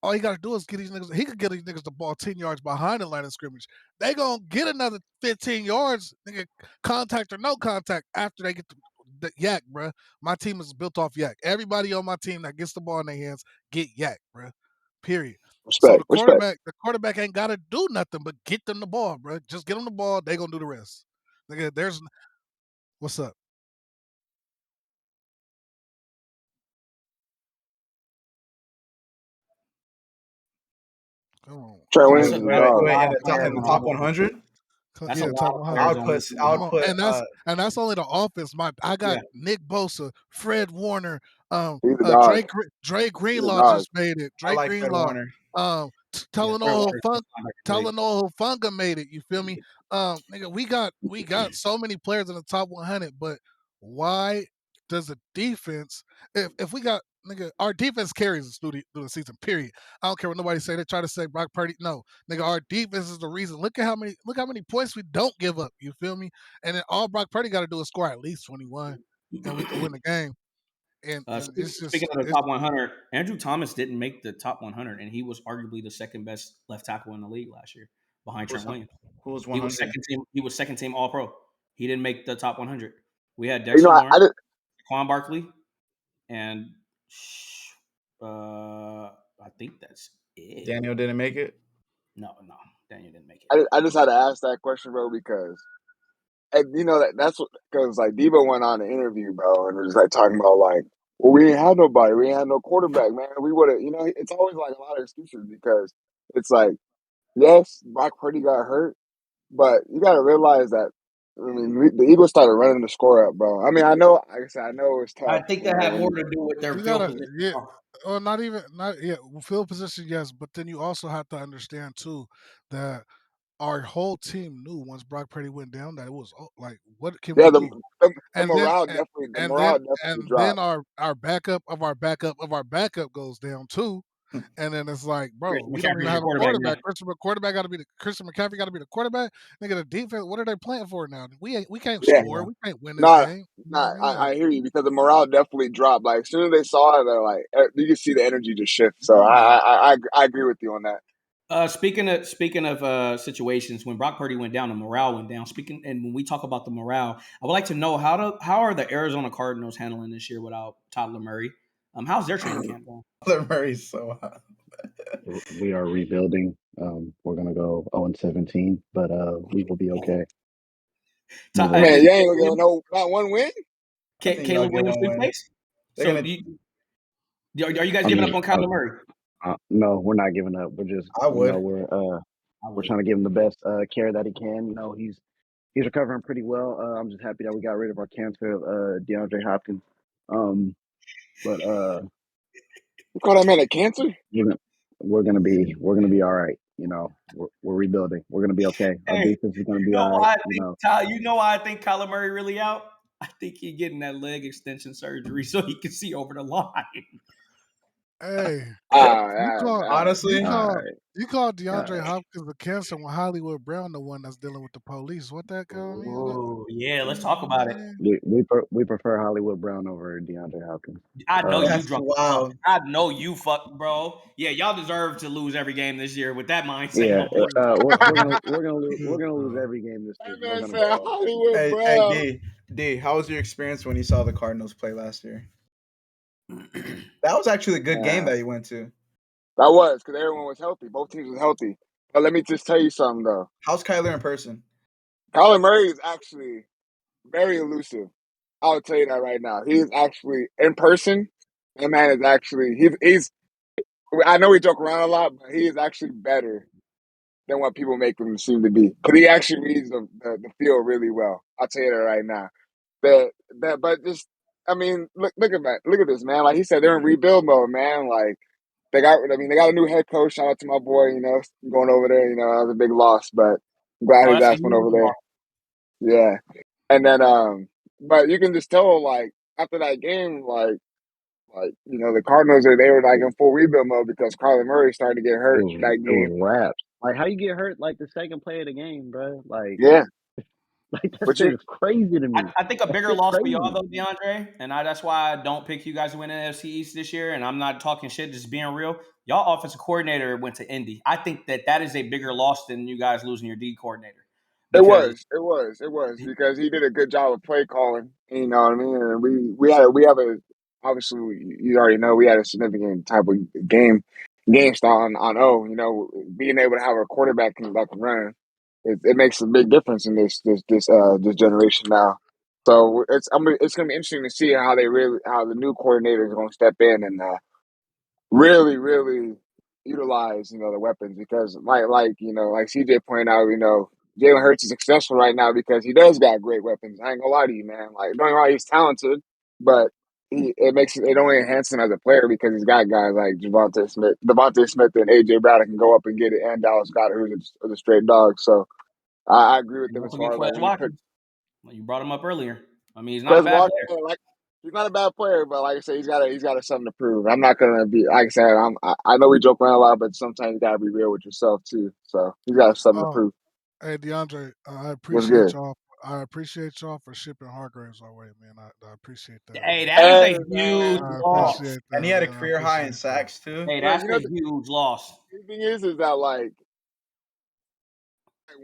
All you got to do is get these niggas. He could get these niggas the ball 10 yards behind the line of scrimmage. They gonna get another 15 yards, nigga, contact or no contact after they get the yak, bruh. My team is built off yak. Everybody on my team that gets the ball in their hands get yak, bruh. Period. So Respect. the Respect. quarterback ain't got to do nothing but get them the ball, bruh. Just get them the ball. They gonna do the rest. Nigga, what's up? Come on, Trey come That's Williams on, a is a man. that's a dog. Wait, lot in of the players on top one team. 100, That's a Yeah, lot top of 100. I players would on put one I team. would Come on, put and that's only the offense. I got Yeah. Nick Bosa, Fred Warner, He's a dog. Drake He's a Greenlaw dog. just made it. I Drake like Fred Greenlaw, Warner. um, Talanoa Hufanga made it. You feel me? Nigga, we got so many players in the top 100, but why does the defense? If we got nigga, our defense carries us through the season. Period. I don't care what nobody say. They try to say Brock Purdy. No, nigga, our defense is the reason. Look how many points we don't give up. You feel me? And then all Brock Purdy got to do is score at least 21, and we can win the game. And it's just Speaking of the top 100, Andrew Thomas didn't make the top 100, and he was arguably the second best left tackle in the league last year, behind Trent Williams. Who was He 100? was second team. He was second team All Pro. He didn't make the top 100. We had You Dexter know, Lawrence, Quan Barkley, and I think that's it. Daniel didn't make it. No, Daniel didn't make it. I just had to ask that question, bro, because and you know that's what because like Debo went on an interview, bro, and was like talking about like, well, we ain't had nobody, we ain't had no quarterback, man. We would have, you know, it's always like a lot of excuses because it's like, yes, Brock Purdy got hurt, but you got to realize that. I mean, the Eagles started running the score up, bro. I mean, I know, like I said, I know it's tough. I think that had more to do with their You field gotta, position. yeah, or field position, yes, but then you also have to understand too that our whole team knew once Brock Purdy went down that it was like, what can Yeah, we the, do? the, the And morale then definitely, the and morale then definitely dropped. our backup of our backup goes down too. And then it's like, bro, we don't even McCaffrey's have your a quarterback quarterback. Christian McCaffrey got to be the quarterback. Nigga, the defense. What are they playing for now? We can't Yeah, score. We can't win this nah, game. You know what I mean? I hear you because the morale definitely dropped. Like as soon as they saw it, they're like, you can see the energy just shift. So I agree with you on that. Speaking of situations when Brock Purdy went down, the morale went down. And when we talk about the morale, I would like to know how are the Arizona Cardinals handling this year without Tyler Murray? How's their training camp going? Tyler Murray's so hot. We are rebuilding. We're gonna go 0-17, but we will be okay. Man, you ain't gonna know not one win. Caleb Williams replaced. So are you guys giving up on Kyler Murray? No, we're not giving up. We're just, I would. We're trying to give him the best care that he can. You know, he's recovering pretty well. I'm just happy that we got rid of our cancer of DeAndre Hopkins. But You call that man a cancer? we're gonna be all right. You know, we're rebuilding. We're gonna be okay. Our defense is gonna be all right. You know why I think Kyler Murray really out? I think he's getting that leg extension surgery so he can see over the line. Hey, honestly, you call DeAndre Hopkins a cancer when Hollywood Brown the one that's dealing with the police. What that call me? Oh yeah, let's talk about it. We prefer Hollywood Brown over DeAndre Hopkins. I know you drunk. Wow. I know you fuck, bro. Yeah, y'all deserve to lose every game this year with that mindset. Yeah, we're gonna lose every game this season. We're gonna go Hollywood Brown. Hey, D, how was your experience when you saw the Cardinals play last year? That was actually a good game that you went to. That was because everyone was healthy. Both teams were healthy. But let me just tell you something though. How's Kyler in person? Kyler Murray is actually very elusive. I'll tell you that right now. He's actually in person. That man is actually he's. I know we joke around a lot, but he is actually better than what people make him seem to be. Because he actually reads the field really well. I'll tell you that right now. But just I mean, look at that. Look at this, man. Like he said, they're in rebuild mode, man. Like they got a new head coach. Shout out to my boy, you know, going over there. You know, that was a big loss, but I'm glad his ass went over there. Yeah. And then but you can just tell like after that game, like you know, the Cardinals they were like in full rebuild mode because Kyler Murray started to get hurt that game. It was wraps. Like how you get hurt like the second play of the game, bro? Like yeah. Like that shit is crazy to me. I think a bigger loss for y'all though, DeAndre, and that's why I don't pick you guys to win the NFC East this year. And I'm not talking shit, just being real. Y'all offensive coordinator went to Indy. I think that is a bigger loss than you guys losing your D coordinator. It was because he did a good job of play calling. You know what I mean? And we have a obviously you already know we had a significant type of game style on O. You know, being able to have a quarterback that can run. It makes a big difference in this generation now. So it's going to be interesting to see how the new coordinator is going to step in and really utilize the weapons because like CJ pointed out, Jalen Hurts is successful right now because he does got great weapons. I ain't gonna lie to you, man. Like don't get me wrong, he's talented, but it only enhances him as a player because he's got guys like Devontae Smith, and AJ Brown that can go up and get it, and Dallas Goedert, who's a straight dog. So I agree with them as Don't far forget as like Quez when you put Watkins. You brought him up earlier. I mean, he's not a Chris bad Walker, player. like he's not a bad player, but like I said, he's got something to prove. I'm not gonna be like I said. I know we joke around a lot, but sometimes you gotta be real with yourself too. So he's got something to Oh, prove. hey DeAndre, What's good? I appreciate y'all for shipping Hargraves our way, man. I appreciate that, Hey, man. that is Hey a man, huge I loss. appreciate And that, he had a man. I career high in appreciate that. sacks too. Hey, look, that's a huge loss. the thing is that like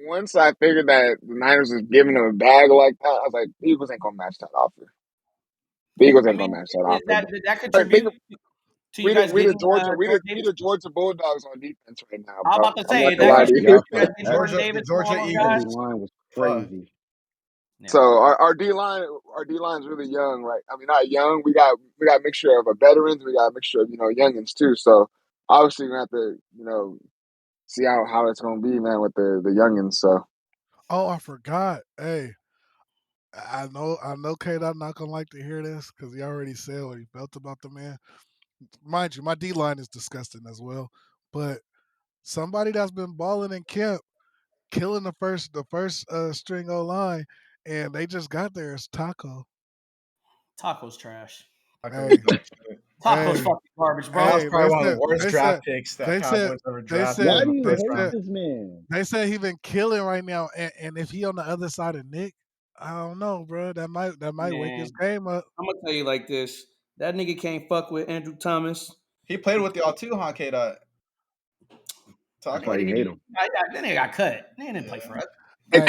once I figured that the Niners was giving him a bag like that, I was like, the Eagles ain't gonna match that offer. The Eagles I ain't gonna mean, match that is offer. that But think contribute to you guys getting Jordan we Davis? the Georgia Bulldogs on defense right now, I was bro. about to I'm say, not is gonna that lie to Y'all, you. contribute y'all to you played guys getting Jordan The Davis and all Georgia those that guys? D Eagles. line was Fuck. crazy. Yeah. So our D line's really young, right? I mean, not young. We got a mixture of veterans. We got a mixture of youngins too. So obviously we're gonna have to see how it's gonna be, man, with the youngins. So Oh, I forgot. Hey, I know K-Dot not gonna like to hear this because he already said what he felt about the man. Mind you, my D line is disgusting as well. But somebody that's been balling in camp, killing the first string O line, and they just got there is Taco. Taco's trash. Hey, Taco's hey, fucking garbage, That bro. was hey, probably one of the worst they said draft picks that they said Cowboys ever they drafted said Why in do the you they first hate round. said this man? they said he been killing right now, and if he on the other side of Nick, I don't know, bro. That might wake his Man, game up. I'm gonna tell you like this: that nigga can't fuck with Andrew Thomas. He played with y'all too, huh, K Dot? That's Talking. why you hate him. That nigga got cut. That nigga didn't play Yeah. for us. hey, Hey,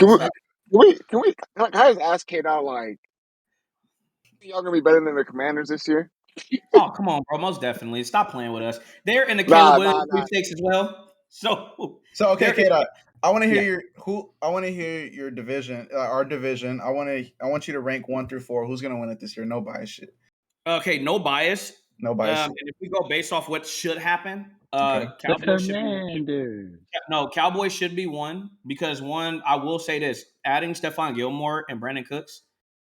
hey, can I just ask Kate out like y'all gonna be better than the Commanders this year? Oh, come on, bro. Most definitely. Stop playing with us. They're in the Caleb Nah, Williams nah, nah. sweepstakes as well. So So okay, they're in, K Dot. I want to hear yeah. I want to hear your division, our division. I want you to rank 1 through 4. Who's gonna win it this year? No bias shit. Okay, no bias. No bias And shit. if we go based off what should happen, Okay. The Cowboys should be Commanders. no, Cowboys should be one because one, I will say this: adding Stephon Gilmore and Brandon Cooks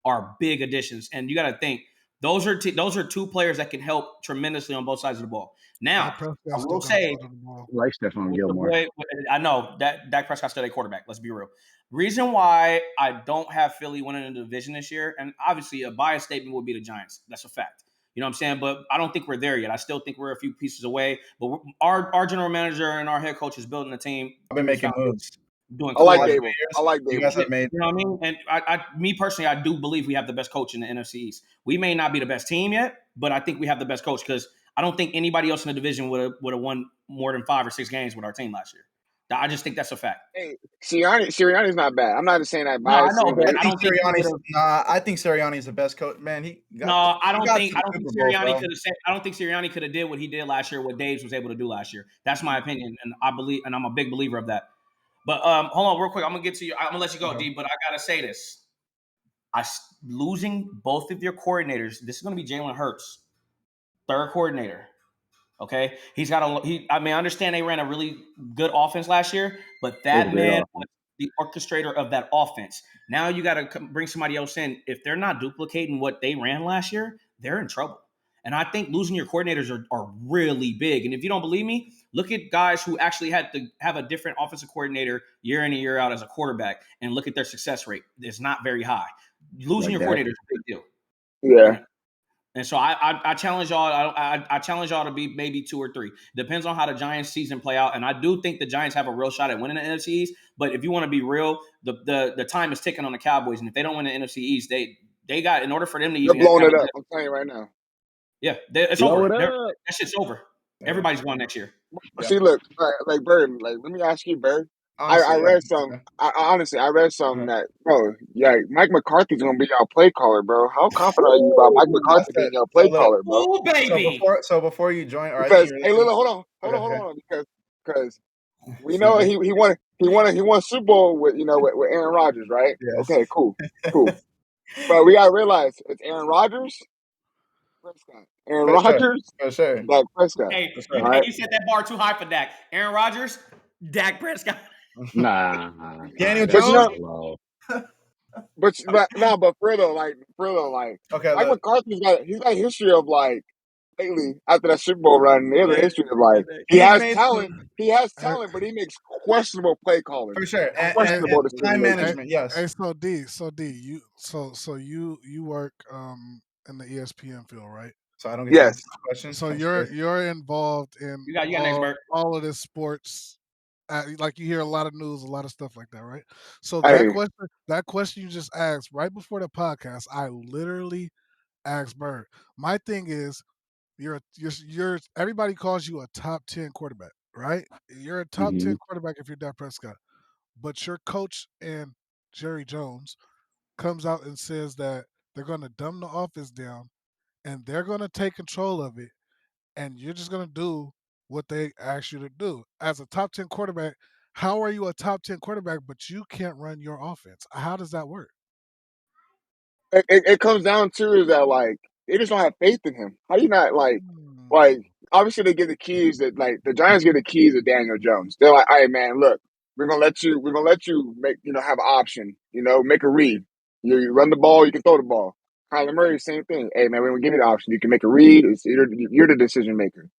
are big additions, and you got to think those are two players that can help tremendously on both sides of the ball. Now, Dak I Prescott still will got to say throw to the ball. I like Stephon with the Gilmore. boy, I know that Dak Prescott's still a quarterback. Let's be real. Reason why I don't have Philly winning the division this year, and obviously a bias statement would be the Giants. That's a fact. You know what I'm saying? But I don't think we're there yet. I still think we're a few pieces away. But our general manager and our head coach is building a team. I've been Who's making founded, moves. doing I The like cool. last 2 Dable. I years, like you Dable. guys have made. You know what I mean? And me personally, I do believe we have the best coach in the NFC East. We may not be the best team yet, but I think we have the best coach because I don't think anybody else in the division would have won more than 5 or 6 games with our team last year. I just think that's a fact. Hey, Sirianni's not bad. I'm not just saying that No, I know, biasly, but but I I think don't think he would Sirianni's have. I think Sirianni's the best coach. Man, No, he got to the I don't think Super Bowl, Sirianni bro. could have said. I don't think Sirianni could have did what he did last year. What Daves was able to do last year. That's my opinion, and I believe, and I'm a big believer of that. But hold on, real quick. I'm gonna get to you. I'm gonna let you go, Okay. D. But I gotta say this: losing both of your coordinators. This is gonna be Jalen Hurts, third coordinator. Okay, he's got a. I mean, I understand they ran a really good offense last year, but It was a that great man offense. was the orchestrator of that offense. Now you got to bring somebody else in. If they're not duplicating what they ran last year, they're in trouble. And I think losing your coordinators are really big. And if you don't believe me, look at guys who actually had to have a different offensive coordinator year in and year out as a quarterback, and look at their success rate. It's not very high. Losing Like your that. coordinator is a big deal. yeah. And so I challenge y'all. I challenge y'all to be maybe 2 or 3. Depends on how the Giants season play out. And I do think the Giants have a real shot at winning the NFC East. But if you want to be real, the time is ticking on the Cowboys. And if they don't win the NFC East, they got in order for them to They're even blowing have it a up. I'm telling you right now. it's Blow over. it up. That shit's over. Yeah. Everybody's going next year. Yeah. See, look, like Bird, like let me ask you, Bird. I Honestly, yeah. read some. Honestly, I read some Okay. that bro, yeah, Mike McCarthy's gonna be our play caller, bro. How confident are you about Mike Ooh, That's McCarthy it. being your So play look, caller, bro? ooh, baby. before you join, or I think Because you're hey, listening. Lila, Okay, hold okay. on, because we Excuse know me. he won a Super Bowl with with Aaron Rodgers, right? Yes. Okay, cool. But we gotta realize it's Aaron Rodgers, Prescott. Aaron For sure. Rodgers, For sure. Dak Prescott. Hey, For All sure. right. you set that bar too high for Dak. Aaron Rodgers, Dak Prescott. Nah, Daniel But you Jones. know, that's low. But for real though, like Okay, Mike McCarthy's got history of like lately after that Super Bowl run. He has a history of like he he's has made talent. some He has Hey, talent, but he makes questionable play calling, for sure, and questionable time decision making. management. Yes. hey, so D, you work in the ESPN field, right? So I don't get to Yes. answer the question. So That's you're crazy. you're involved in You got next, Bert. all of this sports. Like you hear a lot of news, a lot of stuff like that, right? So Hey, that question you just asked right before the podcast, I literally asked Bird. My thing is, you're everybody calls you a top 10 quarterback, right? You're a top 10 quarterback if you're Dak Prescott, but your coach and Jerry Jones comes out and says that they're going to dumb the offense down and they're going to take control of it and you're just going to do what they ask you to do. As a top 10 quarterback, how are you a top 10 quarterback, but you can't run your offense? How does that work? it comes down to is that like they just don't have faith in him. How do you not like Hmm. obviously they give the keys that like the Giants give the keys to Daniel Jones. They're like, all right, man, look, we're gonna let you make have an option, make a read. You run the ball, you can throw the ball. Kyler Murray, same thing. Hey man, we're gonna give you the option. You can make a read. You're the decision maker.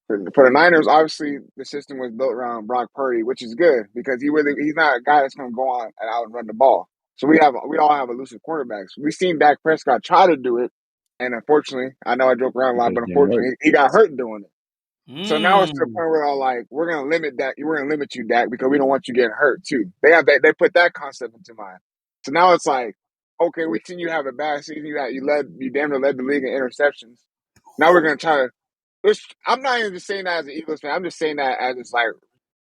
For the Niners, obviously the system was built around Brock Purdy, which is good because he's not a guy that's gonna go on and out and run the ball. So we all have elusive quarterbacks. We've seen Dak Prescott try to do it, and unfortunately, I know I joke around a lot, Because but it didn't work. unfortunately, he got hurt doing it. So now it's to the Mm. point where I'm like, we're gonna limit Dak. We're gonna limit you, Dak, because we don't want you getting hurt too. They put that concept into mind. So now it's like, okay, we seen you have a bad season. You damn near led the league in interceptions. Now we're gonna try to. I'm not even just saying that as an Eagles fan. I'm just saying that as it's like,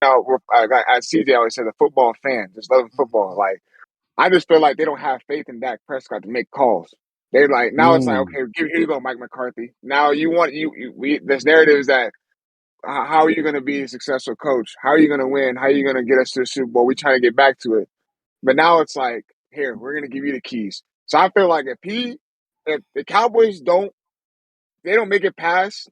as CJ always said, a football fan, just loving football. Like, I just feel like they don't have faith in Dak Prescott to make calls. They like now it's like, Mm. okay, here you go, Mike McCarthy. Now you want this narrative is that how are you going to be a successful coach? How are you going to win? How are you going to get us to the Super Bowl? We trying to get back to it, but now it's like, here we're going to give you the keys. So I feel like if the Cowboys they don't make it past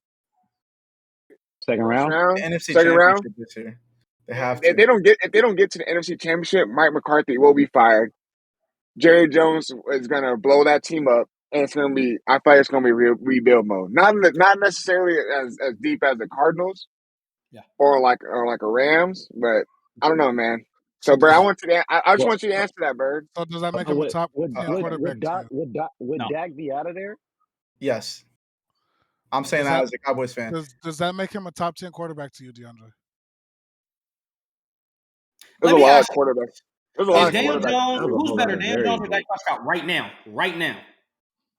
Second first round? round, The NFC second round, Championship this year. They have if to. they don't get to the NFC Championship, Mike McCarthy will be fired. Jerry Jones is going to blow that team up, and it's going to be. I feel like it's going to be rebuild mode. Not necessarily as deep as the Cardinals, Yeah. or like a Rams, but I don't know, man. So So, Bird, does I just Well, want you to answer that, Bird. so does that make so him a would top would 10 would Okay. quarterback would to Dak you? would No. Dak be out of there? Yes, I'm saying Does that that as a Cowboys fan. does that make him a top 10 quarterback to you, DeAndre? There's Let a me lot of ask you: quarterbacks. There's a That lot Is was of a whole Daniel lot. quarterbacks. Jones? That was a Who's whole lot better, of Daniel Jones or Dak variables. Prescott right now? Right now.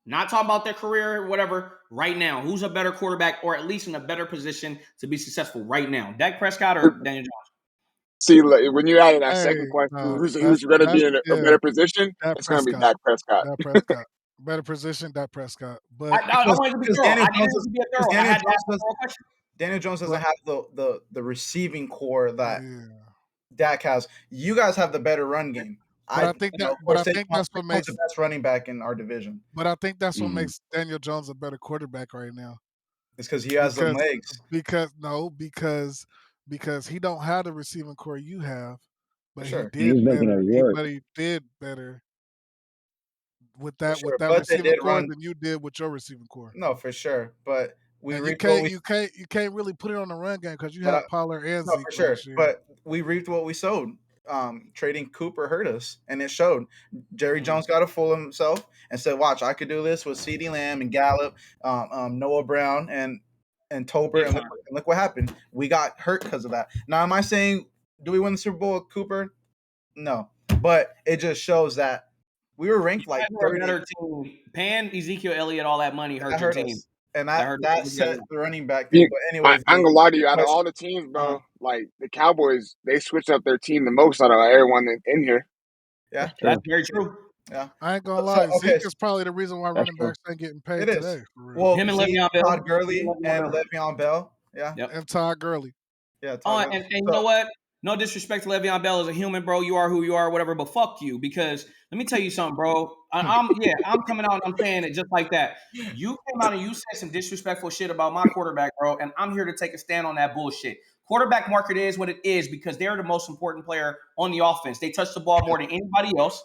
Not talking about their career or whatever. Right now, who's a better quarterback, or at least in a better position to be successful right now? Dak Prescott or Daniel Jones? See, like, when you added that Hey, second question, no, who's going to be in a yeah, better position? Dak It's going to be Prescott. Dak Prescott. Dak Prescott. Better position, Dak Prescott. But I wanted to be Because thorough. Daniel I Jones needed does, to be a because thorough. I Daniel had to Jones ask a does thorough question. Daniel Jones doesn't but have the receiving core that yeah. Dak has. You guys have the better run game. But I I think that for but I think that's what Saquon's the makes best running back in our division. Mm. Daniel Jones a better quarterback right now. It's because he has them Because legs. because he don't have the receiving core you have, For but he sure. And he did was making better. it work. But he did better For with sure. that But they receiving did core run. than you did with your receiving core. No, for sure. But we And reaped what we you can't really put it on the run game because you but had Pollard and no, for Zeke sure. last year. But we reaped what we sowed. Trading Cooper hurt us, and it showed. Jerry Jones got a full of himself and said, "Watch, I could do this with CeeDee Lamb and Gallup, Noah Brown, and Tolbert, Big and time. look what happened. We got hurt because of that. Now, am I saying do we win the Super Bowl with Cooper? No, but it just shows that we were You ranked like guys were a 30th. better team. Paying Ezekiel Elliott all that money hurt That your hurt team. us, and That that hurt that everybody set else. the running back thing. But anyways, I'm gonna lie to you. Out of question. all the teams, bro, like the Cowboys, they switched up their team the most out of everyone in here. Yeah, That's That's true. very true. yeah. I ain't gonna So lie, okay, Zeke is probably the reason why That's running true. backs ain't getting it paid is. today, for real. Well, Him and Zeke, Le'Veon Bell. Todd Him Gurley, and Le'Veon and Bell. Le'Veon Bell. Yeah, Yep. And Todd Gurley. yeah, Oh, Todd Gurley. and you So know what? No disrespect to Le'Veon Bell as a human, bro. You are who you are, whatever. But fuck you, because let me tell you something, bro. I'm coming out and I'm saying it just like that. You came out and you said some disrespectful shit about my quarterback, bro, and I'm here to take a stand on that bullshit. Quarterback market is what it is because they're the most important player on the offense. They touch the ball more than anybody else.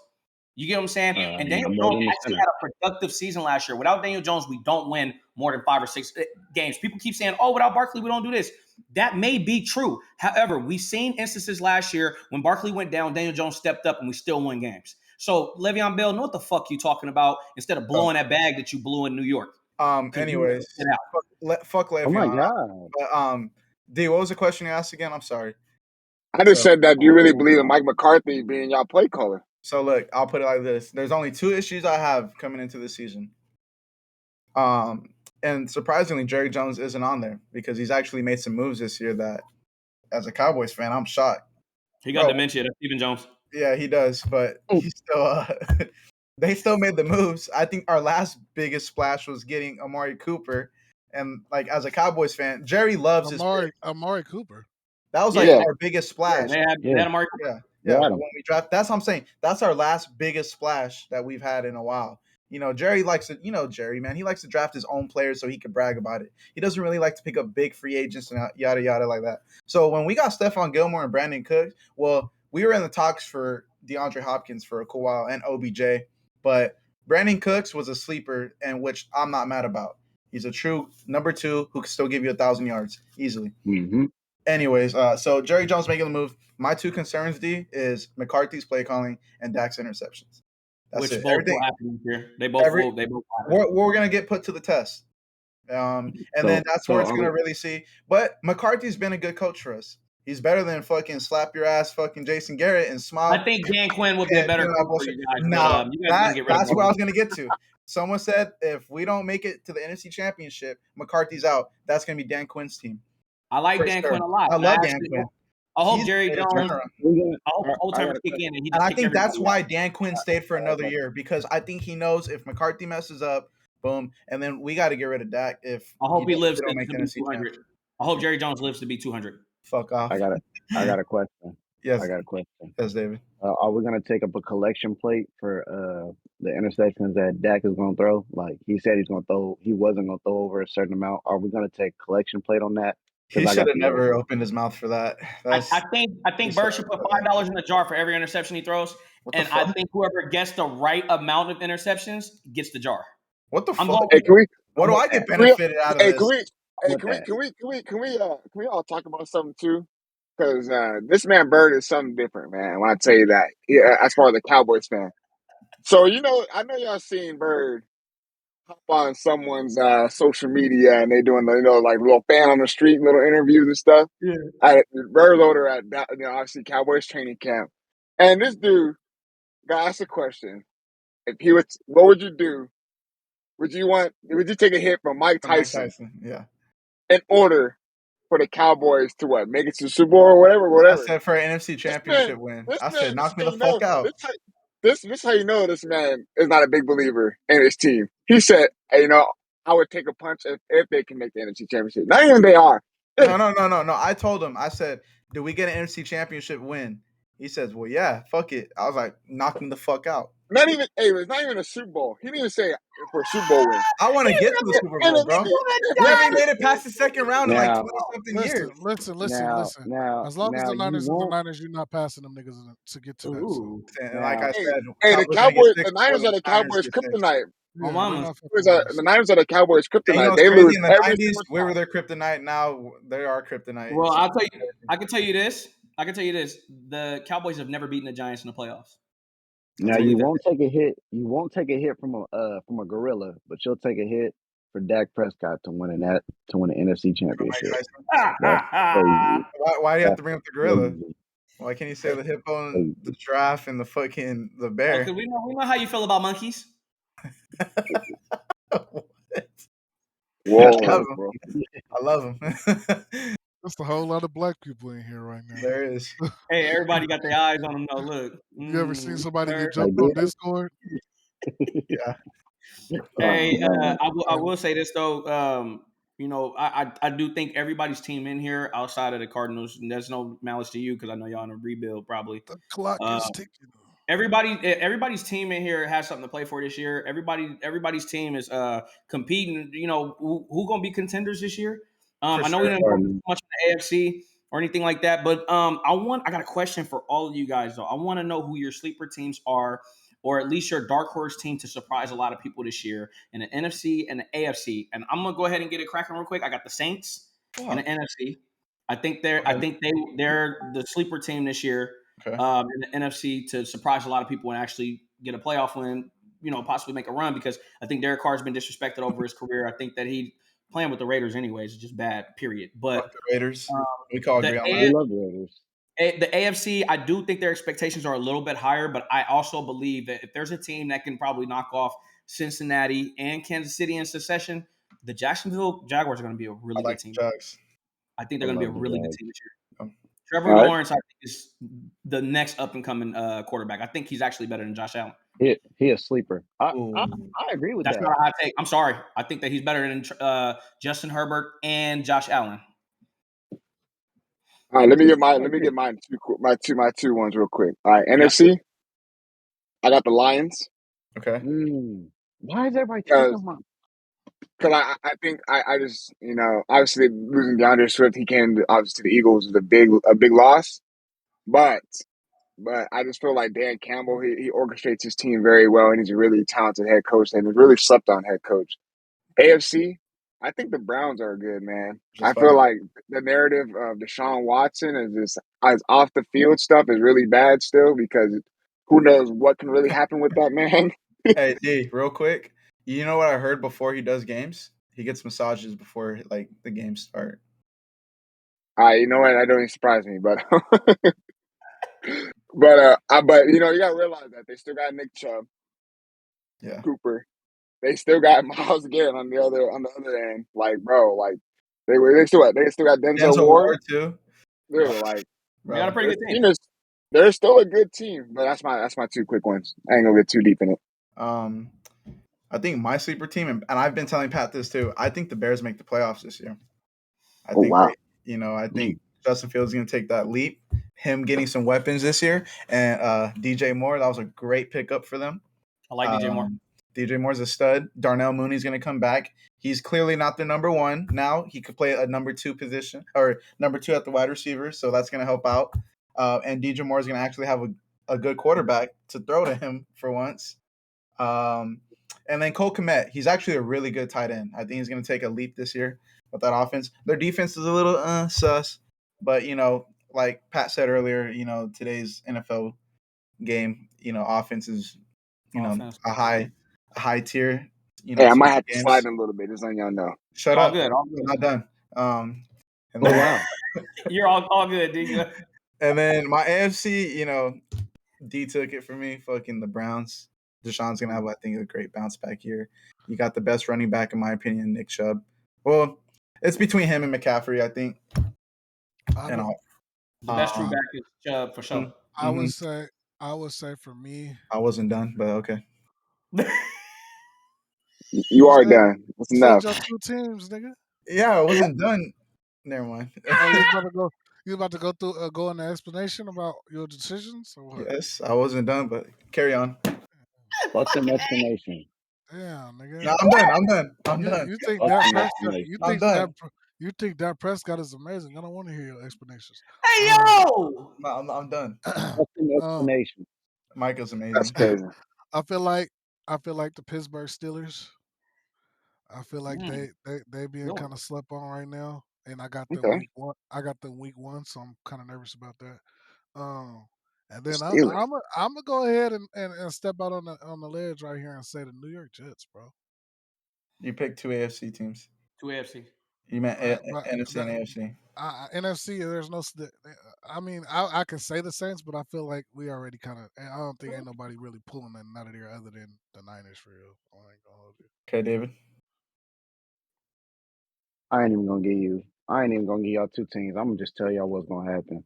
You get what I'm saying? And Daniel more Jones than the actually center. had a productive season last year. Without Daniel Jones, we don't win more than 5 or 6 games. People keep saying, oh, without Barkley, we don't do this. That may be true. However, we've seen instances last year when Barkley went down, Daniel Jones stepped up, and we still won games. So, Le'Veon Bell, know what the fuck you talking about instead of blowing that bag that you blew in New York. Anyways, fuck Le'Veon. Oh my god. But D, what was the question you asked again? I'm sorry. I just said that. Do you really believe in Mike McCarthy being y'all play caller? So look, I'll put it like this: there's only 2 issues I have coming into the season. And surprisingly, Jerry Jones isn't on there because he's actually made some moves this year that, as a Cowboys fan, I'm shocked. He got dementia. That's Stephen Jones. Yeah, he does, but he still. They still made the moves. I think our last biggest splash was getting Amari Cooper, and like as a Cowboys fan, Jerry loves Amari Cooper. That was like our biggest splash. They had Amari Cooper. Yeah. When we draft, that's what I'm saying. That's our last biggest splash that we've had in a while. You know, Jerry likes to, Jerry, man, he likes to draft his own players so he can brag about it. He doesn't really like to pick up big free agents and yada, yada like that. So when we got Stephon Gilmore and Brandon Cooks, well, we were in the talks for DeAndre Hopkins for a cool while and OBJ, but Brandon Cooks was a sleeper, and which I'm not mad about. He's a true number 2 who can still give you 1,000 yards easily. Mm-hmm. Anyways, so Jerry Jones making the move. My 2 concerns, D, is McCarthy's play calling and Dak's interceptions. That's Which it. both will happen here. They both happen. We're going to get put to the test. And then that's where it's going to really see. But McCarthy's been a good coach for us. He's better than fucking slap your ass fucking Jason Garrett and smile. I think Dan Quinn would be a better coach for you guys. No, that's where I was going to get to. Someone said if we don't make it to the NFC Championship, McCarthy's out. That's going to be Dan Quinn's team. I like Dan Quinn a lot. I love Dan Quinn. I hope Jerry Jones. I hope old-timers kick in. And I think that's why Dan Quinn stayed for another year, because I think he knows if McCarthy messes up, boom, and then we got to get rid of Dak. I hope he lives to be 200. I hope Jerry Jones lives to be 200. Fuck off. I got a question. Yes. I got a question. Yes, David. Are we gonna take up a collection plate for the interceptions that Dak is gonna throw? Like he said he wasn't gonna throw over a certain amount. Are we gonna take collection plate on that? He should have never opened his mouth for that. I think Bird should put $5 in the jar for every interception he throws, and I think whoever gets the right amount of interceptions gets the jar. What the fuck? What do I get benefited out of this? Can we all talk about something too? Because this man Bird is something different, man. When I tell you that, as far as a Cowboys fan. So I know y'all seen Bird hop on someone's social media and they doing like little fan on the street, little interviews and stuff. Yeah. Bird loader at obviously Cowboys training camp, and this dude got asked a question: what would you do? Would you take a hit from Mike Tyson? Yeah. In order for the Cowboys to make it to the Super Bowl or whatever. I said for an NFC Championship win. I said knock me the fuck out. This how you know this man is not a big believer in his team. He said, hey, I would take a punch if they can make the NFC Championship. Not even they are. No. I told him, I said, do we get an NFC Championship win? He says, well, yeah, fuck it. I was like, knock me the fuck out. It's not even a Super Bowl. He didn't even say for a Super Bowl win. I want to get to the Super Bowl, bro. We haven't made it past the second round in like 20-something years. Listen. As long as the Niners are the Niners, you're not passing them niggas to get to that. So. Like I said, the Niners are the Cowboys' kryptonite. The Niners are the Cowboys' kryptonite. They lose in the 90s. We were their kryptonite. Now they are kryptonite. Well, I can tell you this. The Cowboys have never beaten the Giants in the playoffs. Now you won't take a hit. You won't take a hit from a gorilla, but you'll take a hit for Dak Prescott to win the NFC Championship. Why do you have to bring up the gorilla? Why can't you say the hippo and the giraffe and the bear? Because we know how you feel about monkeys. Whoa, I love him. That's a whole lot of black people in here right now. There is. Hey, everybody got their eyes on them though. Look. You ever seen somebody get jumped on Discord? Yeah. Hey, I will say this though. I do think everybody's team in here outside of the Cardinals, and there's no malice to you because I know y'all in a rebuild probably. The clock is ticking. Everybody's team in here has something to play for this year. Everybody's team is competing. Who gonna be contenders this year? I know we didn't talk much in the AFC or anything like that, but I got a question for all of you guys though. I want to know who your sleeper teams are. or at least your dark horse team to surprise a lot of people this year in the NFC and the AFC. And I'm gonna go ahead and get it cracking real quick. I got the Saints in the NFC. I think they're the sleeper team this year in the NFC to surprise a lot of people and actually get a playoff win. Possibly make a run, because I think Derek Carr's been disrespected over his career. I think that he playing with the Raiders anyways is just bad, period. But Fuck the Raiders. We can all agree on We that. love the Raiders. The AFC, I do think their expectations are a little bit higher, but I also believe that if there's a team that can probably knock off Cincinnati and Kansas City in succession, the Jacksonville Jaguars are going to be a really good team. Jags. I think they're going to be a really good team this year. Trevor All right. Lawrence, I think, is the next up and coming quarterback. I think he's actually better than Josh Allen. He a sleeper. I agree with That's that. not a hot take. I'm sorry. I think that he's better than Justin Herbert and Josh Allen. All right, let me get my two ones real quick. All right, NFC. I got the Lions. Okay. Why is everybody taking them? Because I think I just obviously losing DeAndre Swift, he came obviously to the Eagles was a big loss, but I just feel like Dan Campbell he orchestrates his team very well, and he's a really talented head coach and a really slept on head coach. AFC, I think the Browns are good, man. I feel like the narrative of Deshaun Watson is just as off the field stuff is really bad still, because who knows what can really happen with that man. Hey, D, real quick. You know what I heard before he does games? He gets massages before the games start. You know what? That don't even surprise me, but but you gotta realize that they still got Nick Chubb, Cooper. They still got Myles Garrett on the other end. Like, bro, like they still got Denzel Ward too. Dude, like, they got a pretty good team. They're still a good team, but that's my two quick ones. I ain't gonna get too deep in it. I think my sleeper team, and I've been telling Pat this too, I think the Bears make the playoffs this year. I think Justin Fields is going to take that leap. Him getting some weapons this year, and DJ Moore, that was a great pickup for them. I like DJ Moore. DJ Moore's a stud. Darnell Mooney's going to come back. He's clearly not the number one now. He could play a number two position, or number two at the wide receiver, so that's going to help out. And DJ Moore is going to actually have a good quarterback to throw to him for once. And then Cole Kmet, he's actually a really good tight end. I think he's going to take a leap this year with that offense. Their defense is a little sus, but like Pat said earlier, today's NFL game, offense is, a high tier. Hey, I might have to slide in a little bit, just letting y'all know. Shut all up. Good. I'm not done. And then, wow. You're all good, dude. And then my AFC, D took it for me. Fucking the Browns. Deshaun's going to have, I think, a great bounce back here. You got the best running back, in my opinion, Nick Chubb. Well, it's between him and McCaffrey, I think. The best true back is Chubb, for sure. I would say for me. I wasn't done, but okay. You are done. That's enough. Just two teams, nigga. Yeah, I wasn't done. Never mind. You about to go in the explanation about your decisions, or what? Yes, I wasn't done, but carry on. What's an explanation? Damn, nigga. No, I'm done. You think Dak Prescott is amazing? I don't want to hear your explanations. Hey yo! I'm done. What's an explanation? Michael's amazing. That's crazy. I feel like the Pittsburgh Steelers. I feel like they being kind of slept on right now, and I got them week one. I got them week one, so I'm kind of nervous about that. And then I'm gonna go ahead and step out on the ledge right here and say the New York Jets, bro. You picked two AFC teams. Two AFC. You meant NFC and AFC. NFC, there's no. I mean, I can say the Saints, but I feel like we already kind of. I don't think ain't nobody really pulling nothing out of there other than the Niners for real. I ain't gonna hold you. Okay, David. I ain't even gonna give y'all two teams. I'm gonna just tell y'all what's gonna happen.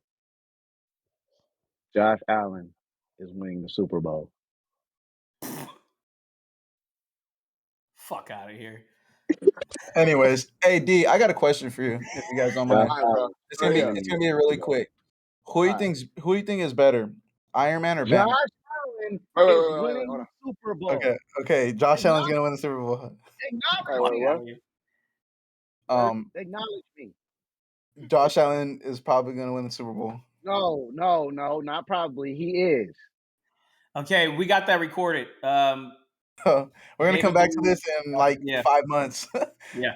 Josh Allen is winning the Super Bowl. Fuck out of here. Anyways, hey D, I got a question for you. If you guys don't mind, it's gonna be really quick. Who do you think is better, Iron Man or Josh Banner? Allen is winning the Super Bowl. Okay. Josh Allen's gonna win the Super Bowl. Acknowledge me. Josh Allen is probably gonna win the Super Bowl. No, not probably. He is. Okay, we got that recorded. We're gonna come David back to believes- this in like yeah. 5 months. Yeah.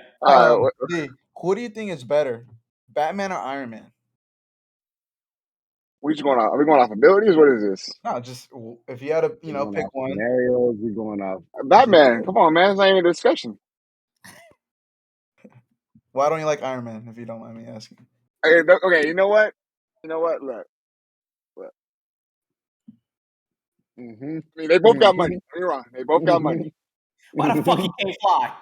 D, who do you think is better, Batman or Iron Man? We just going off. Are we going off abilities? What is this? No, just if you had to, We going pick off one. scenarios. We going off. Batman. Come on, man. It's not even a discussion. Why don't you like Iron Man? If you don't mind me asking. Okay, you know what? Look. Mm-hmm. I mean, they both got money. Don't get me wrong. They both got money. Why the fuck he can't fly?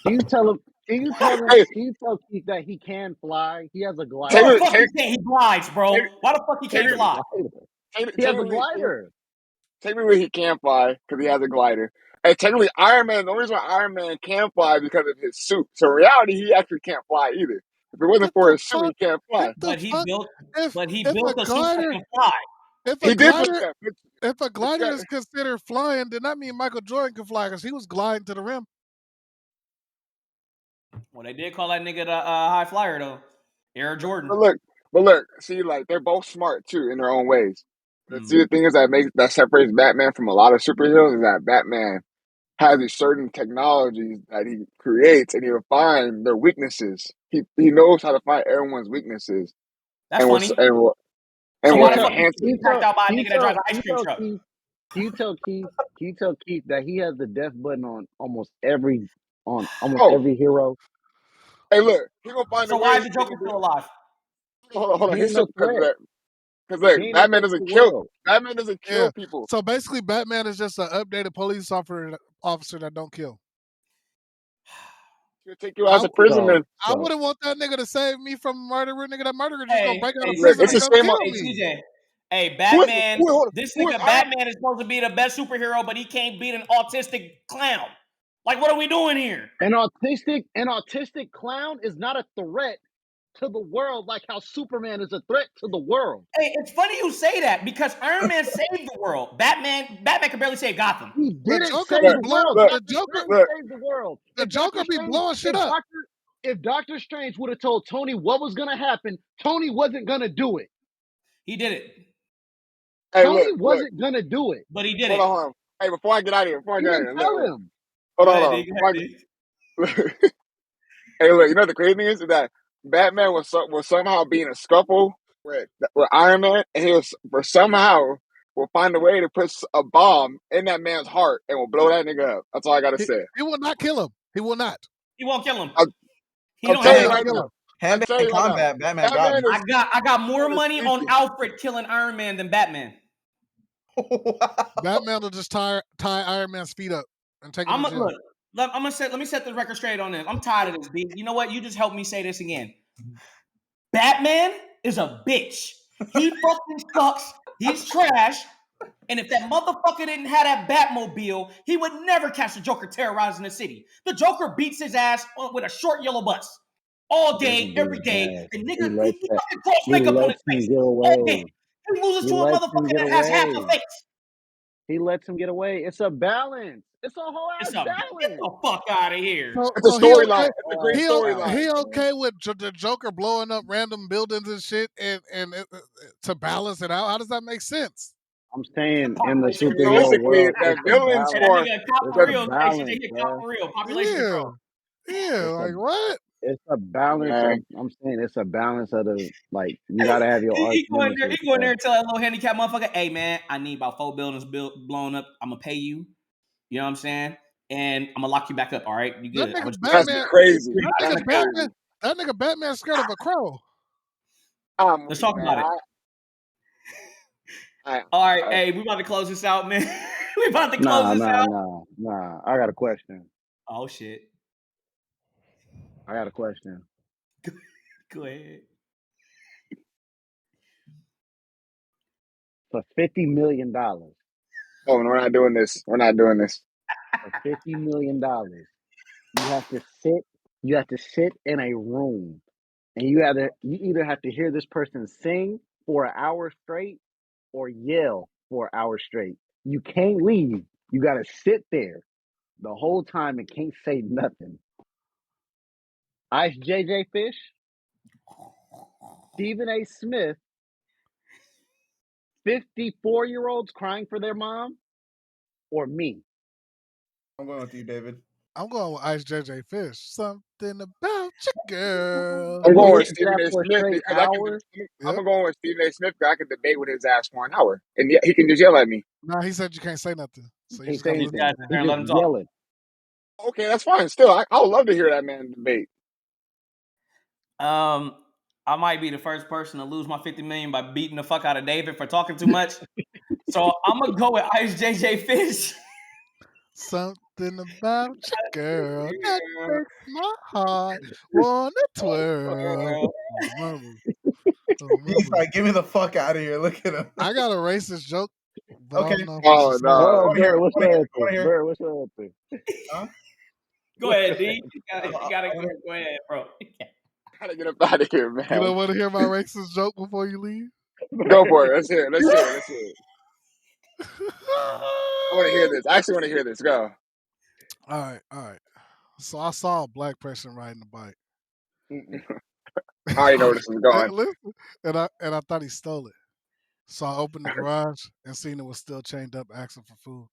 Can you tell him? Can you tell him? Hey, Can you tell Keith that he can fly? He has a No, glider. the fuck he can't. He glides, bro. Why the fuck he can't He has a fly? glider. He has a glider. Technically, he can fly because he has a glider. And technically, Iron Man. The only reason why Iron Man can fly is because of his suit. So in reality, he actually can't fly either. If it wasn't What for the his suit, fuck? he can't fly. But he built. If But he if a built a suit that glider can fly. if He a did put glider that. if a glider got- is considered flying, then that means Michael Jordan can fly because he was gliding to the rim. Well, they did call that nigga the high flyer though, Air Jordan. But look. See, like they're both smart too in their own ways. Mm. See, the thing is that separates Batman from a lot of superheroes is that Batman has these certain technologies that he creates, and he'll find their weaknesses. He knows how to find everyone's weaknesses, That's and funny. will So and why will the fuck enhance you it. cracked out by a Can you nigga that drives an can ice you cream tell truck? Keith? Can you tell Keith? Can you tell Keith that he has the death button on almost every Oh, hero? hey, look, he gonna find a So why way. is the Joker still alive? Hold on. He He's ain't no still threat. because He look, ain't no threat to the world. Batman doesn't Yeah. kill people. So basically, Batman is just an updated police officer that don't kill. He'll take you out of I prison. So, And I wouldn't want that nigga to save me from a murderer. Nigga, that murderer just gonna Hey, break out of hey, look, prison it's and the come same. kill hey, me. CJ. Hey, Who is Batman. This who is nigga Iron? Batman is supposed to be the best superhero, but he can't beat an autistic clown. Like, what are we doing here? an autistic clown is not a threat to the world like how Superman is a threat to the world. Hey, it's funny you say that because Iron Man saved the world. Batman can barely save Gotham. He The didn't Joker save be the blowing. world. Look, The Doctor Joker. Strange saved the world. The Joker be blowing shit up. If Doctor Strange would have told Tony what was gonna happen, Tony wasn't gonna do it. He did it, Hey, Tony look. wasn't gonna do it. but he did Hold it. on. Hey, before I get out of here, You didn't tell look. him. Hold Go on, ahead, hold on. D. Go ahead, D. Hey, look, you know the crazy thing is that Batman was somehow being a scuffle with Iron Man, and he was somehow will find a way to put a bomb in that man's heart and will blow that nigga up. That's all I gotta say. He will not kill him. He will not. He won't kill him. I'm, He I'm don't telling have you the right kill now. him. Hand I'm telling in you right now. combat, Batman got me. I got more is money on sneaky. Alfred killing Iron Man than Batman. Wow. Batman will just tie Iron Man's feet up and take him to jail. Look. Let me set the record straight on this. I'm tired of this, D. You know what? You just helped me say this again. Batman is a bitch. He fucking sucks. He's trash. And if that motherfucker didn't have that Batmobile, he would never catch the Joker terrorizing the city. The Joker beats his ass with a short yellow bus all day, every day. The nigga, he fucking cross He makeup on lets his him face get all day. away. He loses He to a lets him motherfucker get that has half a away. face. He lets him get away. It's a balance. It's a whole ass Get balance. the fuck out of here. It's a So he storyline. okay. It's a great He storyline. okay with the Joker blowing up random buildings and shit, and to balance it out. How does that make sense? I'm saying in the Population control. superhero Realistically, world, the it's a villains Hey, that balance. for nigga a cop It's for a real. Hey, CJ, balance, he a cop bro. for real. Population Yeah, control. yeah. It's a Like what? it's a balance of. man. I'm saying it's a balance of the like. You gotta have your arch He go in there. nemesis, He go in there bro. and tell that little handicapped motherfucker, "Hey man, I need about 4 buildings blown up. I'm gonna pay you. You know what I'm saying? And I'm gonna lock you back up. All right, you That good? I'm nigga gonna That's Batman. crazy. That That's nigga Batman. crazy. That nigga Batman's scared of a crow. Let's talk about it. All right, hey, we about to close this out, man. We about to close this out. Nah. I got a question. Oh shit. I got a question. Go ahead. For $50 million, Oh, we're not doing this. We're not doing this. for $50 million, you have to sit. You have to sit in a room, and you either have to hear this person sing for an hour straight or yell for an hour straight. You can't leave. You got to sit there the whole time and can't say nothing. Ice JJ Fish, Stephen A. Smith, 54-year-olds crying for their mom, or me? I'm going with you, David. I'm going with Ice JJ Fish. Something about you, girl. I'm You going gonna with listen to Stephen that A. for a Smith straight because hour? I'm Yep. going with Stephen A. Smith because I can debate with his ass for an hour, and yet he can just yell at me. No, he said you can't say nothing. So you He just gotta saying These listen. guys sit there he's and let just them talk. yelling. Okay, that's fine. Still, I would love to hear that man debate. I might be the first person to lose my 50 million by beating the fuck out of David for talking too much. So I'm gonna go with Ice JJ Fish. Something about you, girl, that makes my heart wanna twirl. Oh, mama. Oh, He's mama. like, "Get me the fuck out of here!" Look at him. I got a racist joke, but I Okay. don't know if we Oh should say no. it. Oh, wanna hear- Bird, what's wanna your hear- answer? wanna hear. Bird, what's your answer? Huh? Go ahead, D. You gotta I wanna- go ahead, bro. Gotta get up out of here, You don't man. want to hear my racist joke before you leave? Go for it. Let's hear it. Let's hear it. Let's hear it. I want to hear this. I actually want to hear this. Go. All right. So I saw a black person riding a bike. I already know where this is going. Listen, and I thought he stole it. So I opened the garage and seen it was still chained up, asking for food.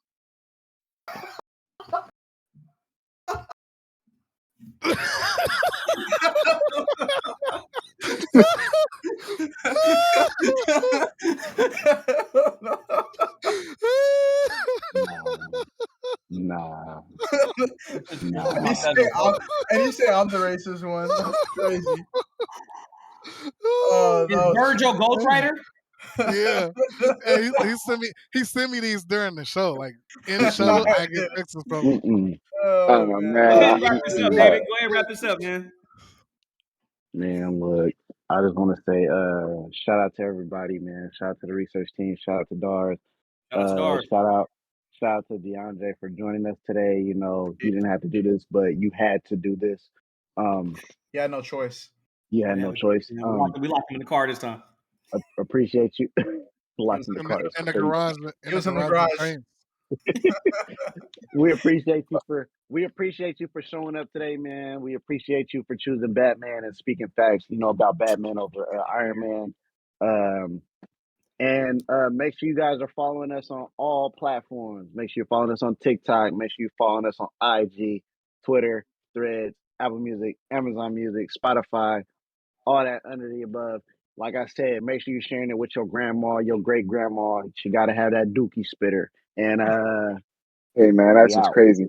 Nah. And you say I'm the racist one. That's crazy. Oh, Is that was Virgil Ghostwriter? Yeah, and he sent me these during the show. Like in the show, I get texts from him. Mm-mm. Oh, Oh man. Go ahead man. and wrap this up, David. Go ahead and wrap this up, man. Man, look, I just want to say, shout out to everybody, man. Shout out to the research team. Shout out to Dars. Shout out to Dars. Shout out to DeAndre for joining us today. You know, you didn't have to do this, but you had to do this. You had no choice. You had no choice. We locked him in the car this time. Appreciate you. Locked in the In car. In the garage, He was in the garage. We appreciate you for showing up today, man. We appreciate you for choosing Batman and speaking facts, you know, about Batman over Iron Man. And make sure you guys are following us on all platforms. Make sure you're following us on TikTok. Make sure you're following us on IG, Twitter, Threads, Apple Music, Amazon Music, Spotify, all that under the above. Like I said, make sure you're sharing it with your grandma, your great grandma. She got to have that dookie spitter. And Hey man, that's we just out. crazy.